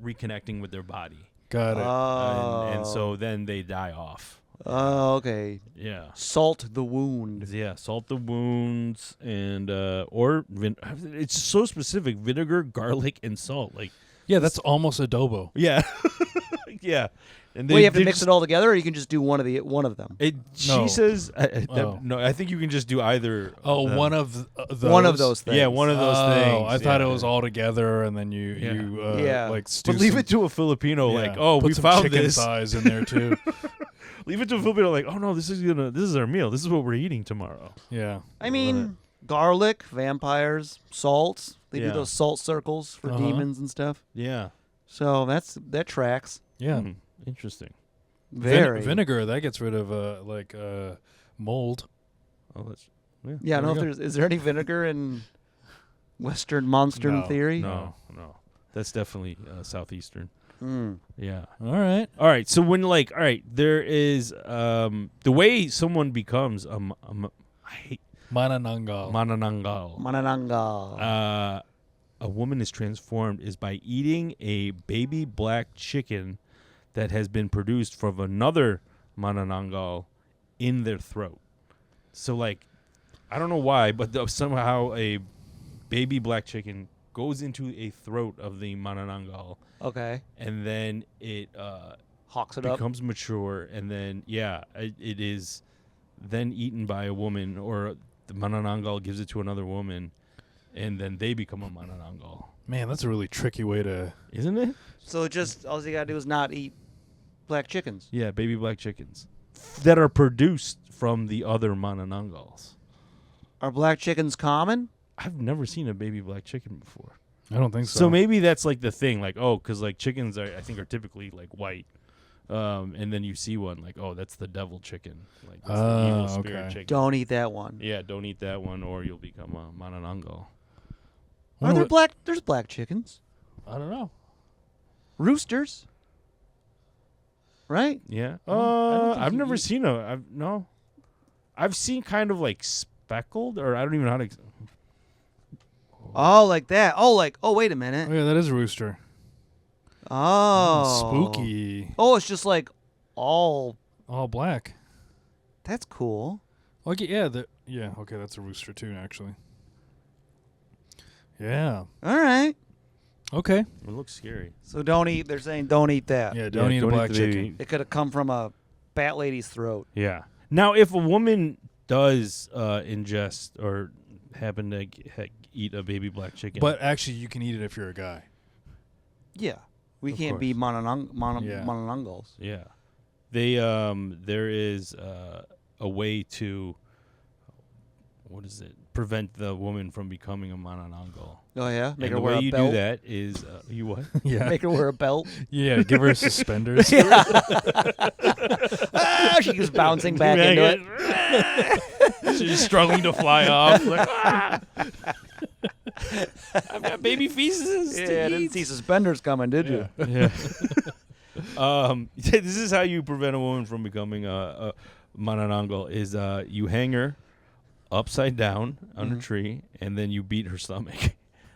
reconnecting with their body, Got it. Oh. and so then they die off. Oh, okay. Yeah. Salt the wound. Yeah, salt the wounds and it's so specific: vinegar, garlic, and salt. Like, Yeah, that's almost adobo. yeah, yeah. And Well, you have to they mix just- it all together, or you can just do one of them. She No. says, Oh. no. I think you can just do either. Oh, them. one of those. One of those things. Yeah, one of those things. I thought yeah. it was all together, and then you Yeah. like stew But leave some- it to a Filipino, yeah. like, oh, Put we some found chicken this. thighs in there too. Leave it to a Filipino, like, oh no, this is our meal. This is what we're eating tomorrow. Yeah. I mean, garlic, vampires, salts. They do Yeah. those salt circles for Uh-huh. demons and stuff. Yeah. So that tracks. Yeah. Hmm, interesting. Very. Vinegar that gets rid of mold. Oh, that's Yeah, I There don't know we if is there any vinegar in Western monstern No. theory? no. That's definitely southeastern. Mm. Yeah. All right. All right. So when there is the way someone becomes I hate Manananggal. manananggal. Manananggal. A woman is transformed is by eating a baby black chicken that has been produced from another manananggal in their throat. So like, I don't know why, but somehow a baby black chicken goes into a throat of the manananggal, Okay. and then it Hawks it up. becomes mature, and then it is then eaten by a woman, or the manananggal gives it to another woman, and then they become a manananggal. Man, that's a really tricky way to. Isn't it? So just all you gotta do is not eat black chickens. Yeah, baby black chickens that are produced from the other manananggals. Are black chickens common? I've never seen a baby black chicken before. I don't think so. So maybe that's like the thing, like, oh, because like chickens I think are typically like white, and then you see one like, oh, that's the devil chicken, like that's the evil spirit okay. chicken. Don't eat that one. Yeah, don't eat that one, or you'll become a manananggal. Are there black? There's black chickens. I don't know. Roosters. Right? Yeah. I don't think I've you never eat- seen I've seen kind of like speckled, or I don't even know how to. Oh, like that. Oh, wait a Oh, minute. yeah, that is a rooster. Oh. Spooky. Oh, it's just like all. All black. That's cool. Okay, yeah, okay, that's a rooster too, actually. Yeah. All right. Okay. It looks scary. So don't eat. They're saying don't eat that. Yeah, don't eat a black the baby. chicken. It could have come from a bat lady's throat. Yeah. Now, if a woman does ingest or happen to eat a baby black chicken, But actually, you can eat it if you're a guy. Yeah. We Of can't be course. Yeah. mananangals. yeah, they there is a way to prevent the woman from becoming a manananggal. Oh yeah, make And her the wear way a you belt. do that is you what? Yeah. Make her wear a belt. Yeah, give her suspenders. Ah, she was bouncing back into it. She's struggling to fly off. Like, ah! I've got baby feces. Yeah, to I didn't eat. see suspenders coming, did you? Yeah. This is how you prevent a woman from becoming a manananggal is you hang her upside down on a tree, and then you beat her stomach.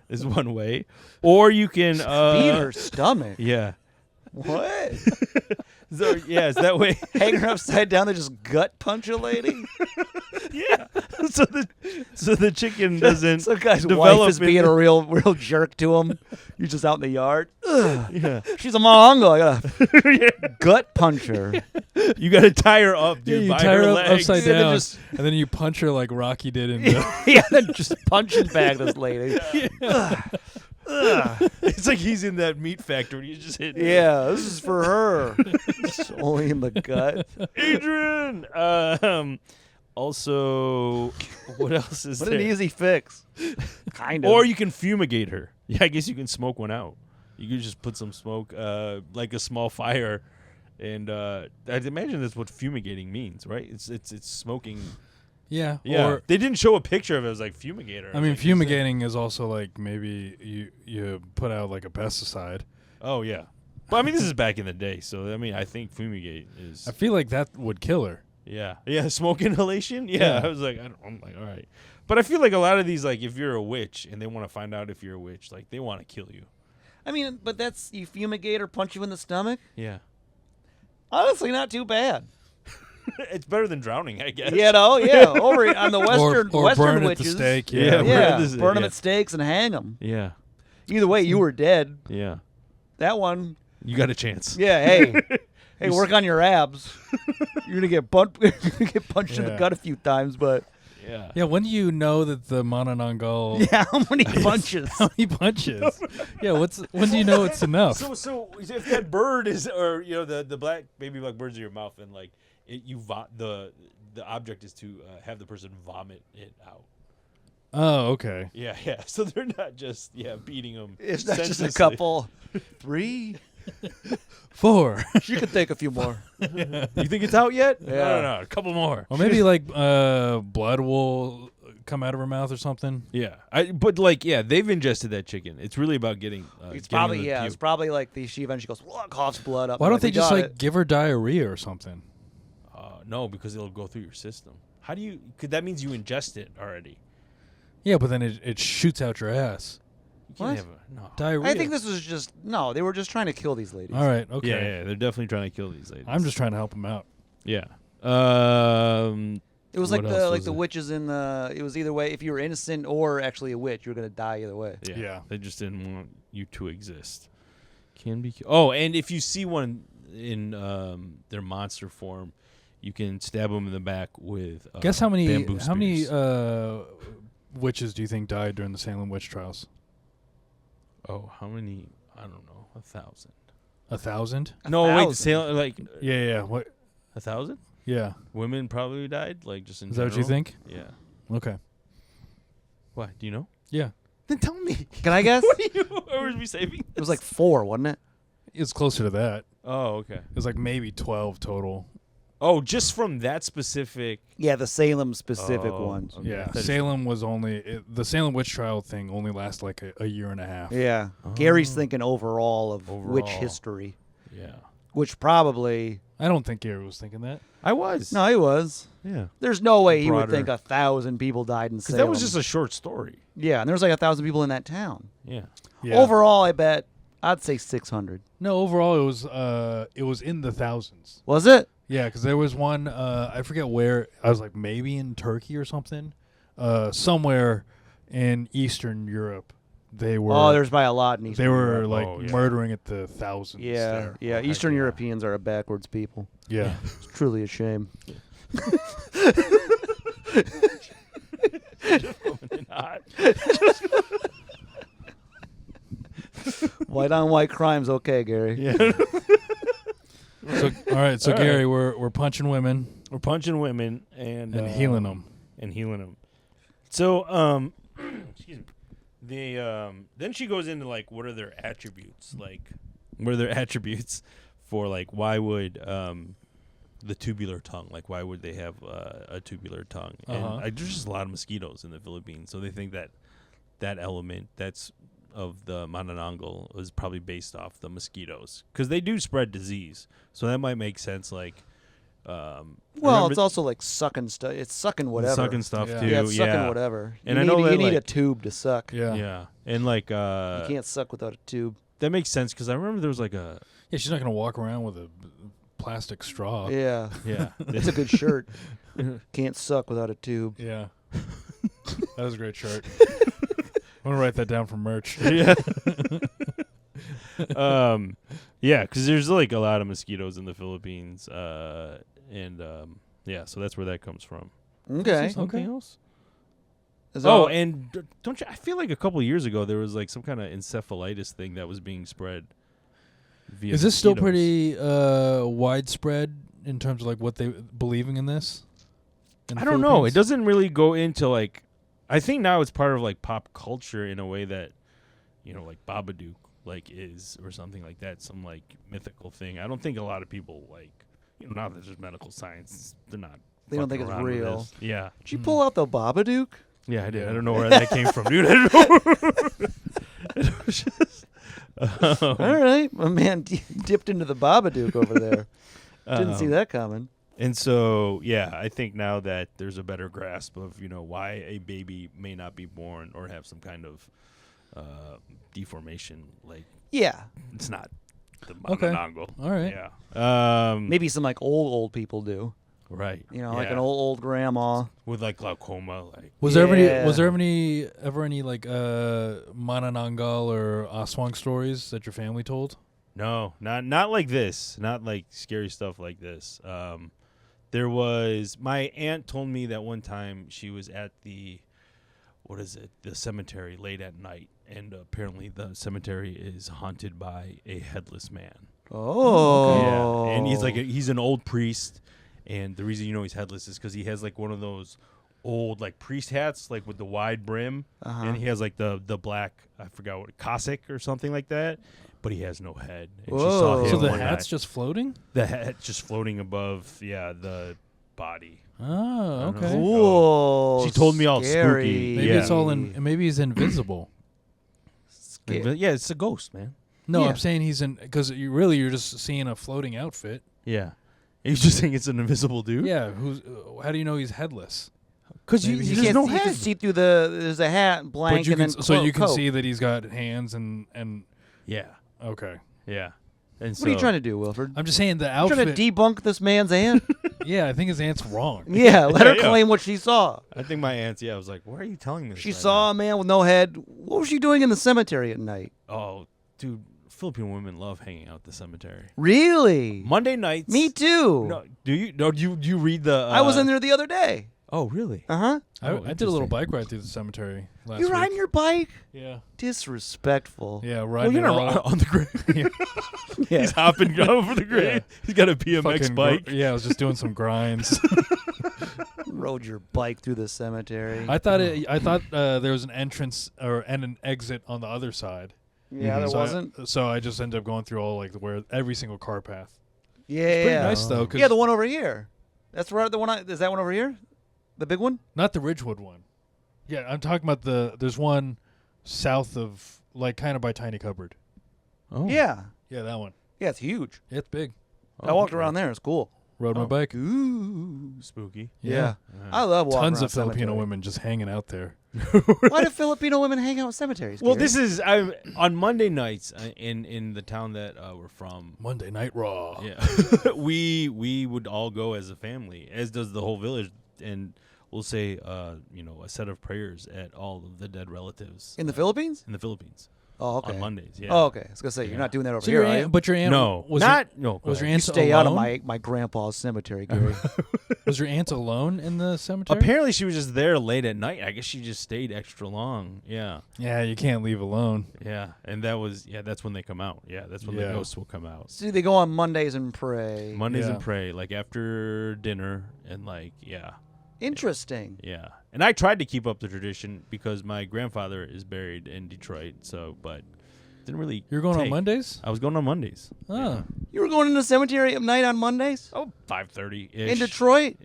Is one way. Or you can Beat her stomach. Yeah. What? So is that way? Hang her upside down and just gut punch a lady? Yeah. So the chicken doesn't Some guy's develop wife is being into- a real jerk to him. You're just out in the yard. Ugh. Yeah. She's a manananggal. I gotta gut punch her. You got to tie her up, Yeah, dude. you by tie her her up legs. upside And then down, just- and then you punch her like Rocky did in the. Yeah, then just punching bag this lady. It's like he's in that meat factory. He's just hitting. Yeah, this is for her. It's only in the gut. Adrian. Also, what else is What there? an easy fix. Kind of. Or you can fumigate her. Yeah, I guess you can smoke one out. You could just put some smoke, like a small fire, and I'd imagine that's what fumigating means, right? It's smoking. Yeah. Yeah. Or They didn't show a picture of it. It was like fumigator. I mean, fumigating is also like maybe you put out like a pesticide. Oh yeah. But I mean, this is back in the day, so I mean, I think fumigate is. I feel like that would kill her. Yeah, smoke inhalation. Yeah, Yeah. I was like, I'm like, all right. But I feel like a lot of these, like, if you're a witch and they want to find out if you're a witch, like, they want to kill you. I mean, but that's you fumigate or punch you in the stomach. Yeah. Honestly, not too bad. It's better than drowning, I guess. You know, yeah. Over on the western or Western burn at the witches, stake. Yeah, yeah, burn burn them yeah. at stakes and hang them. Yeah. Either way, you were dead. Yeah. That one, You got a chance. yeah. Hey, work on your abs. You're gonna get punched in the Yeah. gut a few times, but Yeah. Yeah. When do you know that the Manananggal? yeah, how many punches? How many punches? Yeah. When do you know it's enough? So if that bird is, or the black baby black birds in your mouth, and like the object is to have the person vomit it out. Oh, okay. Yeah. So they're not just beating them. It's not just a couple. 3. 4. You could take a few more. You think it's out yet? Yeah. No, a couple more. Or maybe like blood will come out of her mouth or something. Yeah, they've ingested that chicken. It's really about getting. It's getting probably them to It's puke. probably like she eventually goes, coughs blood up. Why don't they "We just got like it." give her diarrhea or something? No, because it'll go through your system. How do you? Cause that means you ingest it already. Yeah, but then it shoots out your ass. You can't What? have no. Diarrhea. I think this was just they were just trying to kill these ladies. All right. Okay. Yeah, they're definitely trying to kill these ladies. I'm just trying to help them out. Yeah. It was What like else was the it? witches in the. It was either way. If you were innocent or actually a witch, you were gonna die either way. Yeah. They just didn't want you to exist. Can be. Oh, and if you see one in their monster form, you can stab them in the back with. Guess how many bamboo spears. witches do you think died during the Salem witch trials? Oh, how many? I don't know. 1,000. 1,000? No, wait. 1,000. Salem, like Yeah. What? 1,000? Yeah. Women probably died, like just in Is that what you general? think? Yeah. Okay. What? Do you know? Yeah. Then tell me. Can I guess? What are you? Or are we saving? It was like 4, wasn't it? It's closer to that. Oh, okay. It was like maybe 12 total. Oh, just from that specific. Yeah, the Salem specific Oh, ones. okay. Yeah. I thought Salem was the Salem witch trial thing only lasted like a year and a half. Yeah. Gary's thinking overall of witch Overall. history, Yeah. which probably I don't think Gary was thinking that. I was. no, he was. Yeah. There's no way he would Broader. think 1,000 people died in Because Salem. that was just a short story. yeah, and there's like 1,000 people in that town. Yeah. Yeah. Overall, I bet I'd say 600. No, overall it was in the thousands. Was it? Yeah, because there was one, I forget where, I was like maybe in Turkey or something, somewhere in Eastern Europe. They were. Oh, there's by a lot in Eastern They were Europe. like Oh, yeah. murdering at the thousands. Yeah, there. yeah. heck Eastern yeah. Europeans are a backwards people. Yeah. It's truly a shame. Not. White on white crime's okay, Gary. Yeah. So all right, so All Gary, we're punching women We're punching women and healing them. And healing them. So, excuse me. Then she goes into like, what are their attributes? Like, what are their attributes for like, why would the tubular tongue? Like, why would they have a tubular tongue? Uh-huh. And there's just a lot of mosquitoes in the Philippines, so they think that element that's of the Manananggal is probably based off the mosquitoes because they do spread disease. So that might make sense. Like, Well, it's also like sucking stuff. It's sucking whatever. sucking stuff Yeah. too. Yeah, it's sucking whatever. And you I know need, that, you need a like- tube to suck. Yeah. Yeah, and like You can't suck without a tube. that makes sense because I remember there was like a Yeah, she's not gonna walk around with a plastic straw. Yeah, yeah. it's a good shirt. Can't suck without a tube. Yeah. That was a great shirt. I'm gonna write that down for merch. yeah. Yeah, because there's like a lot of mosquitoes in the Philippines, and yeah, so that's where that comes from. Okay. Something else? Is that Oh, all- and don't you? I feel like a couple years ago there was like some kind of encephalitis thing that was being spread. Via Is this still mosquitoes. pretty widespread in terms of like what they believing in this? I don't know. It doesn't really go into like. I think now it's part of like pop culture in a way that, like Babadook like is or something like that, some like mythical thing. I don't think a lot of people like, now that there's medical science, they're not. They don't think it's real. Yeah. Did you pull out the Babadook? Yeah, I did. I don't know where that came from, dude. I don't know. It was just, all right, my man dipped into the Babadook over there. Didn't see that coming. And so, yeah, I think now that there's a better grasp of, why a baby may not be born or have some kind of deformation. Like, yeah, it's not the Okay. mononongal. All right. Yeah. maybe some like old people do. Right. Like an old grandma with like glaucoma. Like, Was there ever any like mononongal or aswang stories that your family told? no, not like this. Not like scary stuff like this. There was, my aunt told me that one time she was at the cemetery late at night, and apparently the cemetery is haunted by a headless man. Oh. Yeah, and he's an old priest, and the reason he's headless is because he has like one of those old like priest hats, like with the wide brim, and he has like the black, I forgot what, cassock or something like that, but he has no head. And she saw him So the one hat's night. just floating? The hat just floating above, the body. Oh, okay. Cool. She told me all Scary. spooky. Maybe Yeah. it's all maybe he's invisible. Yeah, it's a ghost, man. No, Yeah. I'm saying he's in because you're just seeing a floating outfit. Yeah. Are you just saying it's an invisible dude? Yeah, how do you know he's headless? Because Maybe You there's can't no see, you can head. see through there's a hat, blank, But you and can then you can coat. see that he's got hands and Yeah. okay. Yeah. And What are you trying to do, Wilfred? I'm just saying the You outfit. trying to debunk this man's aunt? Yeah, I think his aunt's wrong. Yeah, let her Yeah. claim what she saw. I think my aunt, was like, why are you telling me this? She right saw now? a man with no head. What was she doing in the cemetery at night? Oh, dude, Filipino women love hanging out at the cemetery. Really? Monday nights. Me too. No, do you? No, do you read the? I was in there the other day. Oh, really? Uh-huh. I did a little interesting. bike ride through the cemetery last You week. riding your bike? Yeah. Disrespectful. Yeah, Well, riding you're it not all- on the grave. Yeah. He's hopping over the grave. Yeah. He's got a BMX fucking bike. Yeah, I was just doing some grinds. Rode your bike through the cemetery. I thought there was an entrance and an exit on the other side. Yeah, there So wasn't. So I just ended up going through all like where every single car path. Yeah. Pretty nice though. 'Cause Yeah, the one over here. That's right. The one. Is that one over here? The big one? not the Ridgewood one. Yeah, I'm talking about there's one south of like kind of by Tiny Cupboard. Oh. Yeah. Yeah, that one. Yeah, it's huge. It's big. I walked around there. It's cool. Rode my Oh. bike. Ooh. Spooky. Yeah. I love walking Tons around of Filipino cemetery. women just hanging out there. Why do Filipino women hang out in cemeteries? Well, Gary? this is on Monday nights in the town that we're from. Monday Night Raw. Yeah, we would all go as a family, as does the whole village, and we'll say a set of prayers at all of the dead relatives in the Philippines. in the Philippines Oh, okay. on Mondays. Yeah. Oh, okay. I was gonna say Yeah. you're not doing that over So here, your are aunt, you? but your aunt No, was not your, no. go was your ahead. aunt Stay out of alone? my grandpa's cemetery, Gary. Was your aunt alone in the cemetery? Apparently, she was just there late at night. I guess she just stayed extra long. Yeah, Yeah, you can't leave alone. yeah, and that's when they come out. Yeah, that's when Yeah. the ghosts will come out. See, they go on Mondays and pray. Mondays Yeah. and pray like after dinner and like yeah. Interesting. Yeah, and I tried to keep up the tradition because my grandfather is buried in Detroit. So, but didn't really. You're going on take. Mondays? I was going on Mondays. Oh. Yeah. You were going to the cemetery at night on Mondays Oh, 5:30 in Detroit.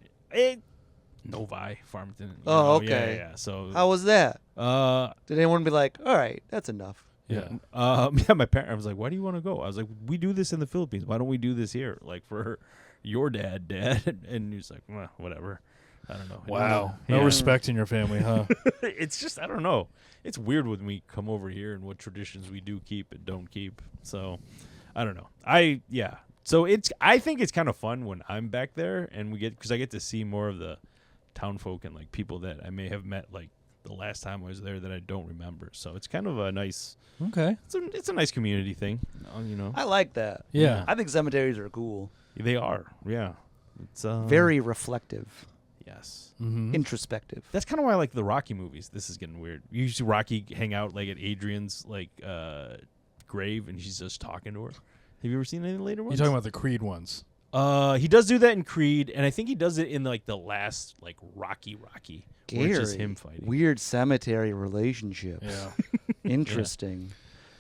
Novi, Farmington. you Oh, know, okay. Yeah. So, How was that? uh, Did anyone be like, "All right, that's enough"? Yeah. yeah. My parent. I was like, "Why do you want to go?" I was like, "We do this in the Philippines. Why don't we do this here? Like for your dad." And he's like, well, "Whatever." I don't know. Wow. No Yeah. respect in your family, huh? It's just I don't know. It's weird when we come over here and what traditions we do keep and don't keep. So I don't know. So I think it's kind of fun when I'm back there and because I get to see more of the town folk and like people that I may have met like the last time I was there that I don't remember. So it's kind of a nice. Okay. It's a nice community thing. I like that. Yeah. I think cemeteries are cool. They are. Yeah. It's Very reflective, yes. Mm-hmm. introspective. That's kind of why I like the Rocky movies. This is getting weird. You see Rocky hang out like at Adrian's like grave, and she's just talking to her. Have you ever seen any of the later You're ones? talking about the Creed ones. He does do that in Creed, and I think he does it in like the last like Rocky, where it's just him fighting. Weird cemetery relationships. Yeah. Interesting.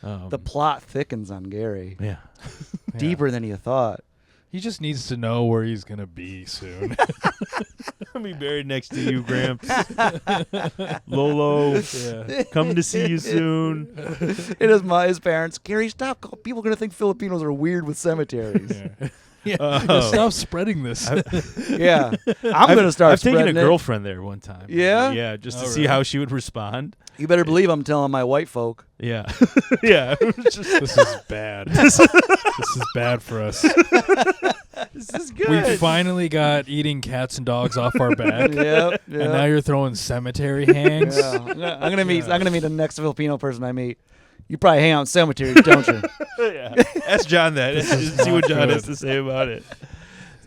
Yeah. The plot thickens on Garri. Yeah. Deeper than you thought. He just needs to know where he's gonna be soon. I'll be buried next to you, Gramps. Lolo, come to see you soon. It is his parents. Garri, stop. People are going to think Filipinos are weird with cemeteries. Stop spreading this. Yeah. I'm going to start I've spreading taken a it. girlfriend there one time. Yeah? Yeah, just to Oh, see really? how she would respond. You better believe I'm telling my white folk. Yeah. Yeah. This is bad. This is bad for us. This is good. We finally got eating cats and dogs off our back. Yep. And now you're throwing cemetery hangs. Yeah. I'm gonna meet the next Filipino person I meet. You probably hang out in cemeteries, don't you? Yeah. Ask John that. See what John good. has to say about it.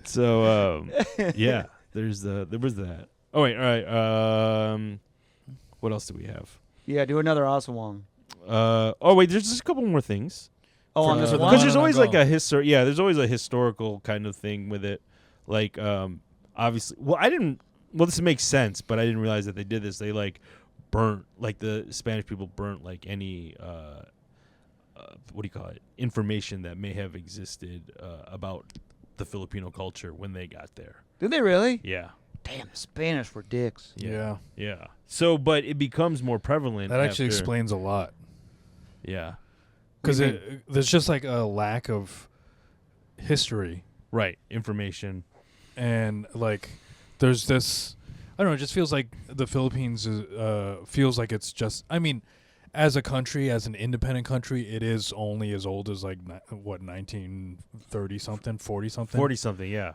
So, yeah, there was that. Oh, wait, all right. What else do we have? Yeah, do another awesome one. Oh, wait, there's just a couple more things. Oh, on this For the one? Because there's no, always go. like there's always a historical kind of thing with it. Like, obviously, this makes sense, but I didn't realize that they did this. They like burnt, like the Spanish people burnt like any, what do you call it? Information that may have existed about the Filipino culture when they got there. Did they really? Yeah. Damn, the Spanish were dicks. Yeah. Yeah. So, but it becomes more prevalent. That actually after- explains a lot. Yeah. Because there's just like a lack of history. Right. Information. And like there's this, I don't know, it just feels like the Philippines feels like it's just, I mean, as a country, as an independent country, it is only as old as like, 1930 something, 40 something. 40 something, yeah.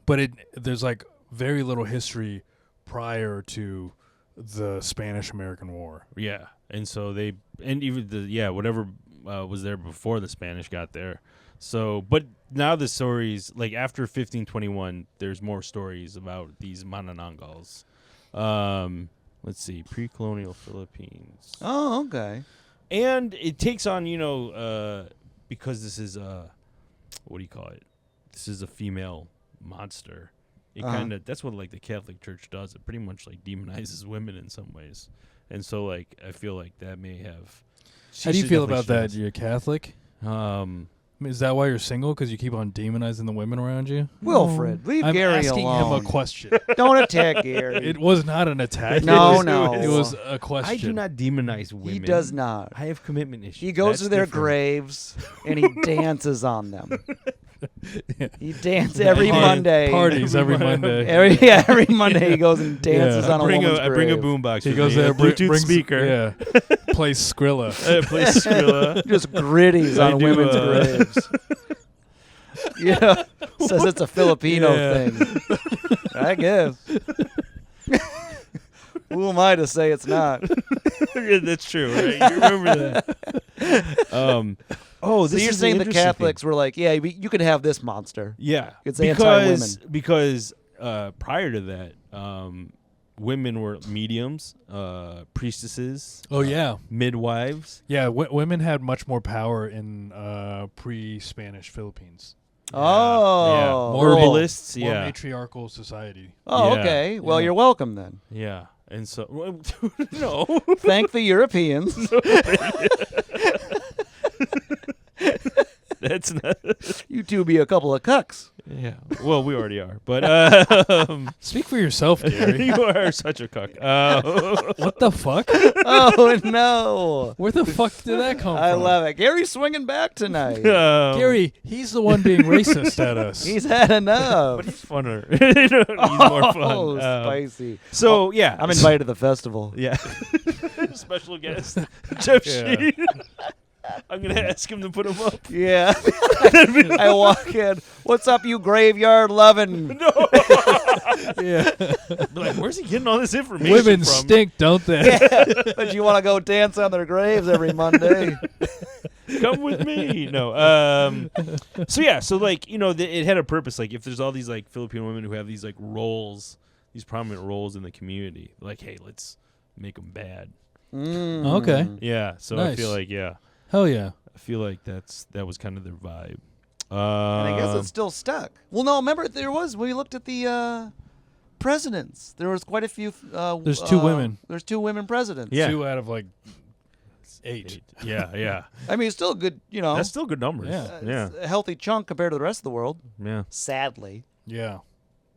But there's like very little history prior to the Spanish-American War. Yeah. And so whatever was there before the Spanish got there. So, but now the stories, like after 1521, there's more stories about these Mananangals. Let's see, pre-colonial Philippines. Oh, okay. And it takes on, because this is what do you call it? This is a female monster. It kind of, that's what like the Catholic Church does. It pretty much like demonizes women in some ways. And so like I feel like that may have. How do you feel about that? You're Catholic? Is that why you're single? Because you keep on demonizing the women around you? Wilfred, leave I'm Garri asking alone. him a question. Don't attack Garri. It was not an attack. No, It was a question. I do not demonize women. He does not. I have commitment issues. He goes That's to their different. graves and he dances on them. He dances every Party- Monday. Parties every Monday. Every Monday he goes and dances on a woman's I bring a grave. boombox. He with goes me, there, a Bluetooth brings speaker. Yeah, plays Skrilla. Play Skrilla. Just gritties I on do, women's graves. Yeah, says it's a Filipino thing. I guess. Who am I to say it's not? Yeah, that's true. Right? You remember that? So this you're is saying the interesting Catholics were like, yeah, you could have this monster. Yeah, It's anti-women. because prior to that, women were mediums, priestesses. Oh yeah, midwives. yeah. Women had much more power in pre-Spanish Philippines. Oh, More herbalists. More Yeah, matriarchal society. Oh, Yeah. okay. Well, Yeah. you're welcome then. yeah. And so, no, Thank the Europeans. that's not. You two be a couple of cucks. Yeah. Well, we already are, but Speak for yourself, Gary. you are such a cuck. What the fuck? Oh no! Where the fuck did that come I from? love it. Gary's swinging back tonight. Gary, he's the one being racist at us. He's had enough. But he's funner. He's more fun. Oh, spicy. So yeah, I'm invited to the festival. Yeah. Special guest, Jeff Yeah. Sheen. I'm gonna ask him to put him up. Yeah. I walk in. What's up, you graveyard loving? Yeah. Be like, where's he getting all this information Women from? stink, don't they? But you want to go dance on their graves every Monday? Come with me. No. So yeah. So like it had a purpose. Like if there's all these like Filipino women who have these like roles, these prominent roles in the community, like hey, let's make them bad. Okay. Yeah. So I Nice. feel like Hell yeah. I feel like that was kind of their vibe. And I guess it's still stuck. Well, no, remember there was when we looked at the presidents. There was quite a few. There's 2 women. There's 2 women presidents. Yeah. 2 out of like 8. Yeah. I mean, it's still good. That's still good numbers. Yeah. It's a healthy chunk compared to the rest of the world. Yeah. Sadly, Yeah.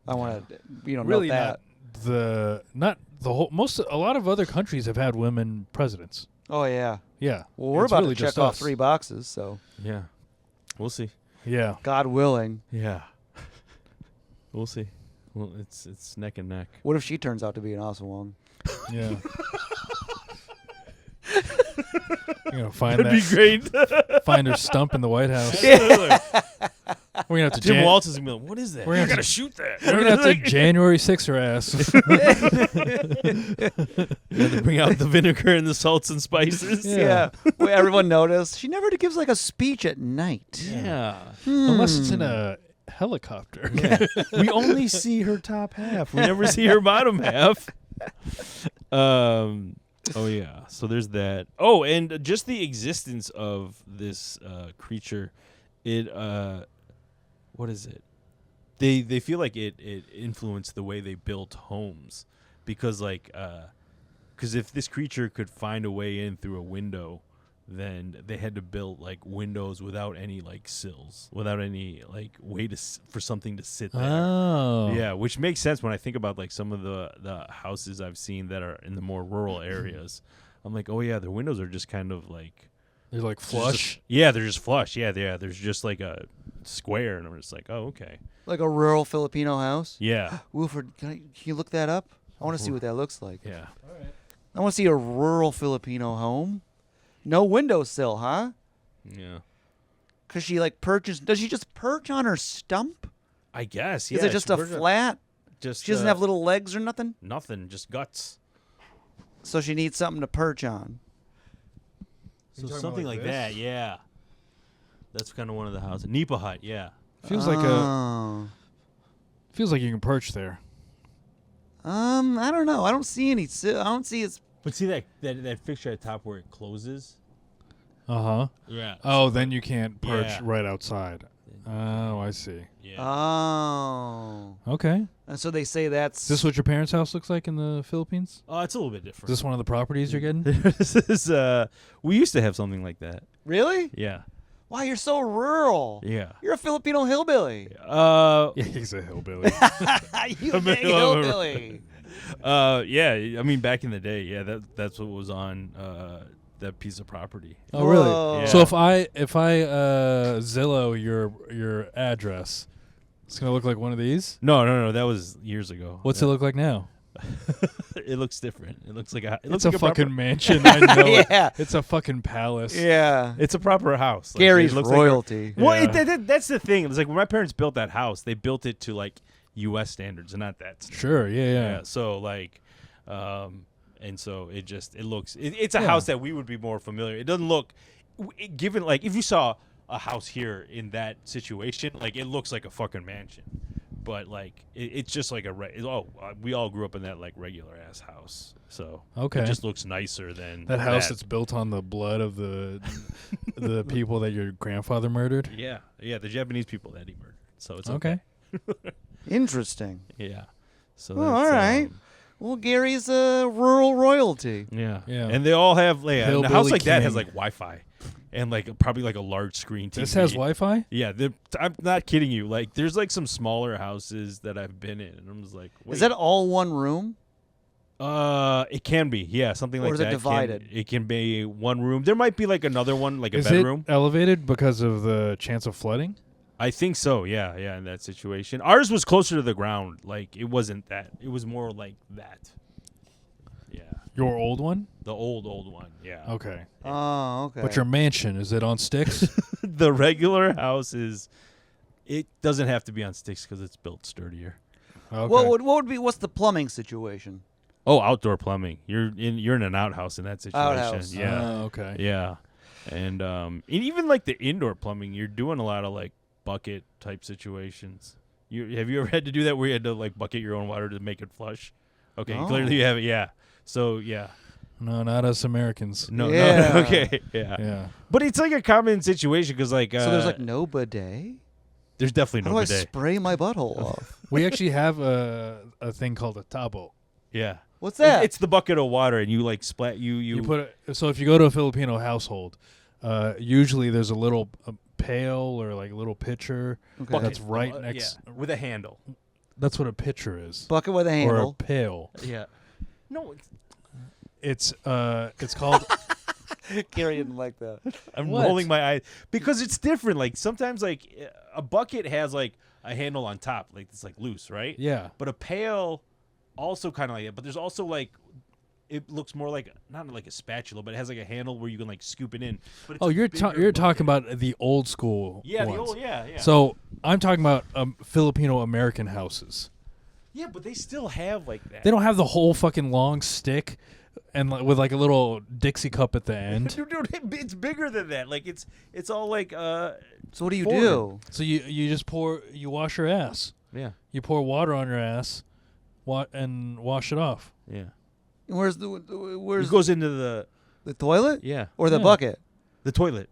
I want to Really note that. not the whole. A lot of other countries have had women presidents. Oh yeah. Yeah. Well, we're It's about really to check just off us. 3 boxes, so Yeah. We'll see. Yeah. God willing. Yeah. We'll see. Well, it's neck and neck. What if she turns out to be an awesome one? Yeah. You're gonna find That'd be great. find her stump in the White House. We're gonna have to. Tim Waltz is gonna be like, what is that? We're gonna gotta have to- shoot that. We're gonna have to January 6 her ass. You have to bring out the vinegar and the salts and spices. Yeah. Well, everyone noticed she never gives like a speech at night. Yeah. Unless it's in a helicopter. We only see her top half. We never see her bottom half. Oh yeah. So there's that. Oh, and just the existence of this creature, it what is it? They feel like it influenced the way they built homes, because if this creature could find a way in through a window, then they had to build like windows without any like sills, without any like way for something to sit there. Oh. Yeah, which makes sense when I think about like some of the houses I've seen that are in the more rural areas. I'm like, oh yeah, their windows are just kind of like They're like flush. they're just flush. Yeah, there's just like a square, and I'm just like, oh okay. Like a rural Filipino house. Yeah, Wilfred, can you look that up? I want to see what that looks like. yeah. I want to see a rural Filipino home. No windowsill, huh? Yeah. Cause she like perches. Does she just perch on her stump? I guess. Yeah. Is it just a flat? Just She doesn't have little legs or nothing. nothing. Just guts. So she needs something to perch on. So talking something about like this? that. Yeah. That's kind of one of the houses. Nipa hut. Yeah. Feels like you can perch there. I don't know. I don't see any. I don't see its. But see that fixture at the top where it closes. Uh-huh. Yeah. Oh, then you can't perch Yeah. right outside. Oh, I see. Yeah. Oh. Okay. And so they say that's. Is this what your parents' house looks like in the Philippines? Oh, it's a little bit Is different. this one of the properties you're getting? This is we used to have something like that. Really? Yeah. Wow, you're so rural. Yeah. You're a Filipino hillbilly. Yeah, he's a hillbilly. You big hillbilly. Yeah, I mean back in the day, yeah, that's what was on that piece of property. Oh, really? Whoa. Yeah. So if I Zillow your address, it's gonna look like one of these. No, that was years ago. What's it look like now? It looks different. It looks like It's a fucking mansion. I know. Yeah. It's a fucking palace. Yeah. It's a proper house. Like, Gary's it looks royalty. Like well, Yeah. that's the thing. It's like when my parents built that house, they built it to like U.S. standards and not that. Standard. Sure. Yeah. So like, and so it looks. It's a Yeah. house that we would be more familiar. It doesn't look, given like if you saw a house here in that situation, like it looks like a fucking mansion. But like it's just like we all grew up in that like regular ass house, so Okay. it just looks nicer than That house that's built on the blood of the people that your grandfather murdered. yeah, the Japanese people that he murdered. So it's Okay. Interesting. Yeah. So Oh, that's, all right. Well, Gary's a rural royalty. Yeah. Yeah. And they all have a house Hillbilly like that has king. like Wi-Fi, and like probably like a large screen TV. This has Wi-Fi. Yeah, I'm not kidding you. Like, there's like some smaller houses that I've been in, and I'm just like, wait. Is that all one room? It can be, yeah, something like Or is that. it divided? It can be one room. There might be like another one, like a Is bedroom. it elevated because of the chance of flooding? I think so. Yeah, in that situation. Ours was closer to the ground. Like, it wasn't that. It was more like that. Yeah, Your old one? the old one. Yeah. Okay. Oh, okay. But your mansion, is it on sticks? The regular house is. It doesn't have to be on sticks because it's built sturdier. Okay. What's the plumbing situation? Oh, outdoor plumbing. You're in an outhouse in that situation. Outhouse. Yeah. Okay. Yeah. And even like the indoor plumbing, you're doing a lot of like bucket type situations. Have you ever had to do that where you had to like bucket your own water to make it flush? Okay, No. clearly you have it. Yeah. So yeah. No, not us Americans. No. Yeah. No. Okay. Yeah. Yeah. But it's like a common situation because like So there's like no bidet? There's definitely How no do I bidet. spray my butthole off? We actually have a thing called a tabo. Yeah. What's that? It's the bucket of water, and you like splat. You put it. So if you go to a Filipino household, usually there's a little pail or like a little pitcher Okay. that's right next. yeah, with a handle. That's what a pitcher is. bucket with a Or a handle. pail. Yeah. No, It's called. Garri didn't like that. I'm What? rolling my eyes because it's different. Like sometimes, like a bucket has like a handle on top, like it's like loose, right? Yeah. But a pail also kind of like it. But there's also like it looks more like not like a spatula, but it has like a handle where you can like scoop it in. But it's Oh, a you're bigger talking bucket. about the old school. Yeah, ones. the old yeah. So I'm talking about Filipino American houses. Yeah, but they still have like that. They don't have the whole fucking long stick, and with like a little Dixie cup at the end. Dude, it's bigger than that. Like it's all like So what do you Foreign. do? So you just you wash your ass. yeah, You pour water on your ass, and wash it off. yeah. Where's It goes into the toilet yeah or the Yeah. bucket? the toilet.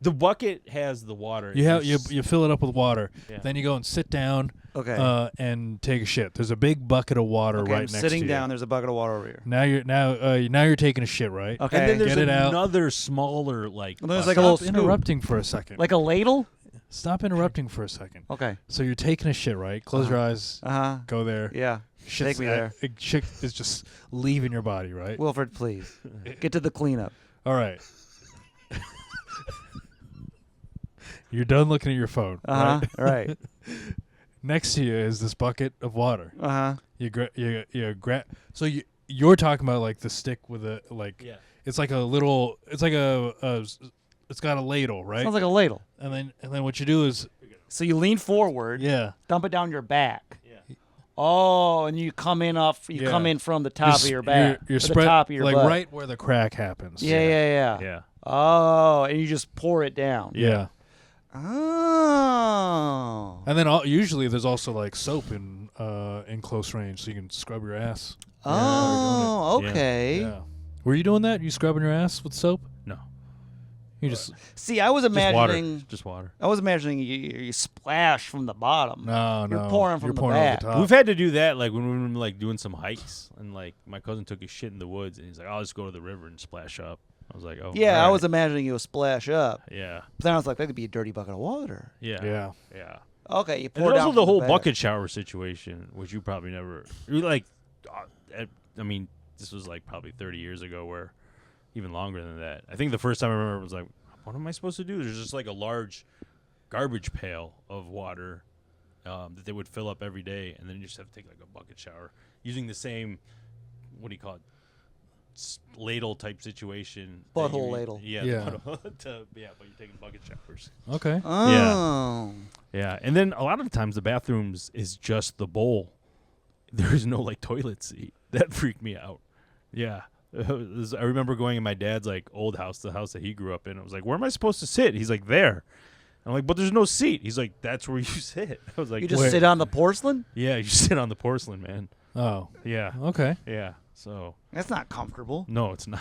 The bucket has the water. You fill it up with water. Yeah. Then you go and sit down. Okay. And take a shit. There's a big bucket of water Okay, right I'm next sitting to you. down. There's a bucket of water over here. Now you're taking a shit, right? Okay. And then there's Get it out. another smaller like. And there's bucket. like a little Stop scoop. interrupting for a second. Like a ladle? Stop interrupting for a second. Okay. So you're taking a shit, right? Close your eyes. Uh-huh. Go there. Yeah. Shit's Take me there. Shit is just leaving your body, right? Wilfred, please. Get to the cleanup. All right. You're done looking at your phone. Uh-huh. Right? Right. Next to you is this bucket of water. Uh-huh. You grab. So you're talking about like the stick with a like. Yeah. It's like a little. It's like it's got a ladle, right? Sounds like a ladle. And then what you do is So you lean forward, yeah. dump it down your back. Yeah. Oh, and you come in Yeah. come in from the top of your back. You're or spread the top of your like butt. right where the crack happens. Yeah. Yeah. Oh, and you just pour it down. Yeah. Oh. And then usually there's also like soap in close range, so you can scrub your ass. Oh, Yeah. okay. Yeah. Were you doing that? You scrubbing your ass with soap? No. You just See, I was imagining. Just water. I was imagining you splash from the bottom. no. You're pouring from You're the pouring back. over the top. We've had to do that like when we were like doing some hikes and like my cousin took his shit in the woods and he's like, I'll just go to the river and splash up. I was like, oh. Yeah, I alright. was imagining you splash up. Yeah. But then I was like, that could be a dirty bucket of water. Yeah. Yeah. Yeah. Okay, you And pour there's down also the from whole back. bucket shower situation, which you probably never. You like, I mean, this was like probably 30 years ago, where even longer than that. I think the first time I remember was like, what am I supposed to do? There's just like a large garbage pail of water that they would fill up every day, and then you just have to take like a bucket shower using the same, what do you call it? Ladle type situation. that Butthole you- ladle. Yeah. Yeah. But you're taking bucket showers. Okay. Oh. Yeah, and then a lot of times the bathrooms is just the bowl. There is no like toilet seat. That freaked me out. Yeah, I remember going in my dad's like old house, the house that he grew up in. I was like, "Where am I supposed to sit?" He's like, "There." I'm like, "But there's no seat." He's like, "That's where you sit." I was like, You just Wait. sit on the porcelain? "Yeah, you sit on the porcelain, man." Oh. Yeah, Okay. yeah. So That's not comfortable. no, it's not.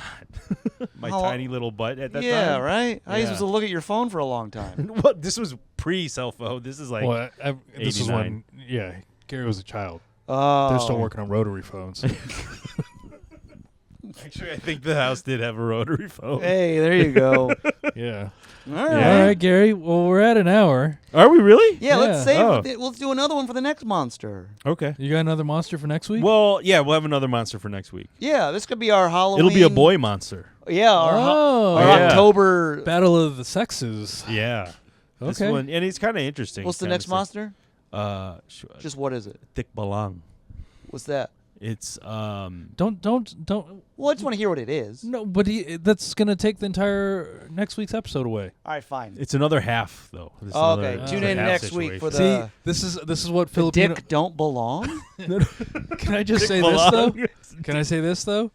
My How- tiny little butt at that yeah, time. right? How are you Yeah. supposed to look at your phone for a long time? What? This was pre-cell phone. This is like Well, this is 89. when Garri was a child. Oh. They're still working on rotary phones. Actually, I think the house did have a rotary phone. Hey, there you go. yeah. All All right. right, Garri. Well, we're at an hour. Are we really? Yeah, let's Yeah. save Oh. it. Let's do another one for the next monster. Okay. You got another monster for next week? Well, yeah, we'll have another monster for next week. Yeah, this could be our Halloween. It'll be a boy monster. Yeah, our yeah. October. Battle of the Sexes. Yeah. This Okay. one, and it's kind of interesting. What's the kinda next sick. monster? Just Just what is it? Thick Balang. What's that? It's Don't. Well, I just want to hear what it is. No, but that's gonna take the entire next week's episode away. All right, fine. it's another half though. This is Oh, another- okay, it's tune a in half next week for situation. the. See, this is what The Filipino. dick don't belong. Can I just say this though? Can I say this though?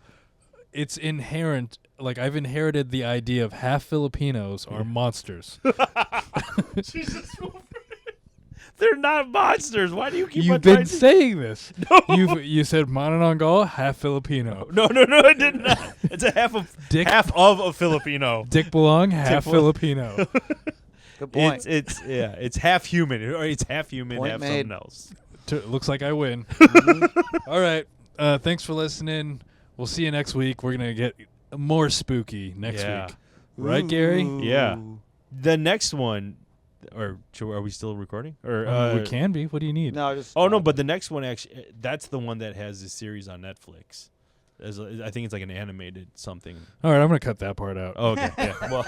It's inherent. Like I've inherited the idea of half Filipinos are monsters. Jesus. They're not monsters. Why do you keep You've on been trying to- saying this. You said Manananggal, half Filipino. No, I did not. It's a half of Dick- half of a Filipino. Dick belong, half Dick belong. Filipino. Good point. It's half human, or it's half human, Point half made. something else. Looks like I win. All right. Thanks for listening. We'll see you next week. We're gonna get more spooky next week, right, Gary? Yeah. The next one, or are we still recording? Or We can be. What do you need? No, just. Oh no, but the next one actually, that's the one that has this series on Netflix. I think it's like an animated something. All right, I'm gonna cut that part out. Oh, okay. Yeah. Well,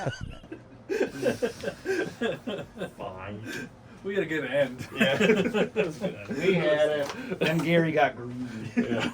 Fine. We gotta get an end. Yeah. We had it. Then Gary got greedy. Yeah.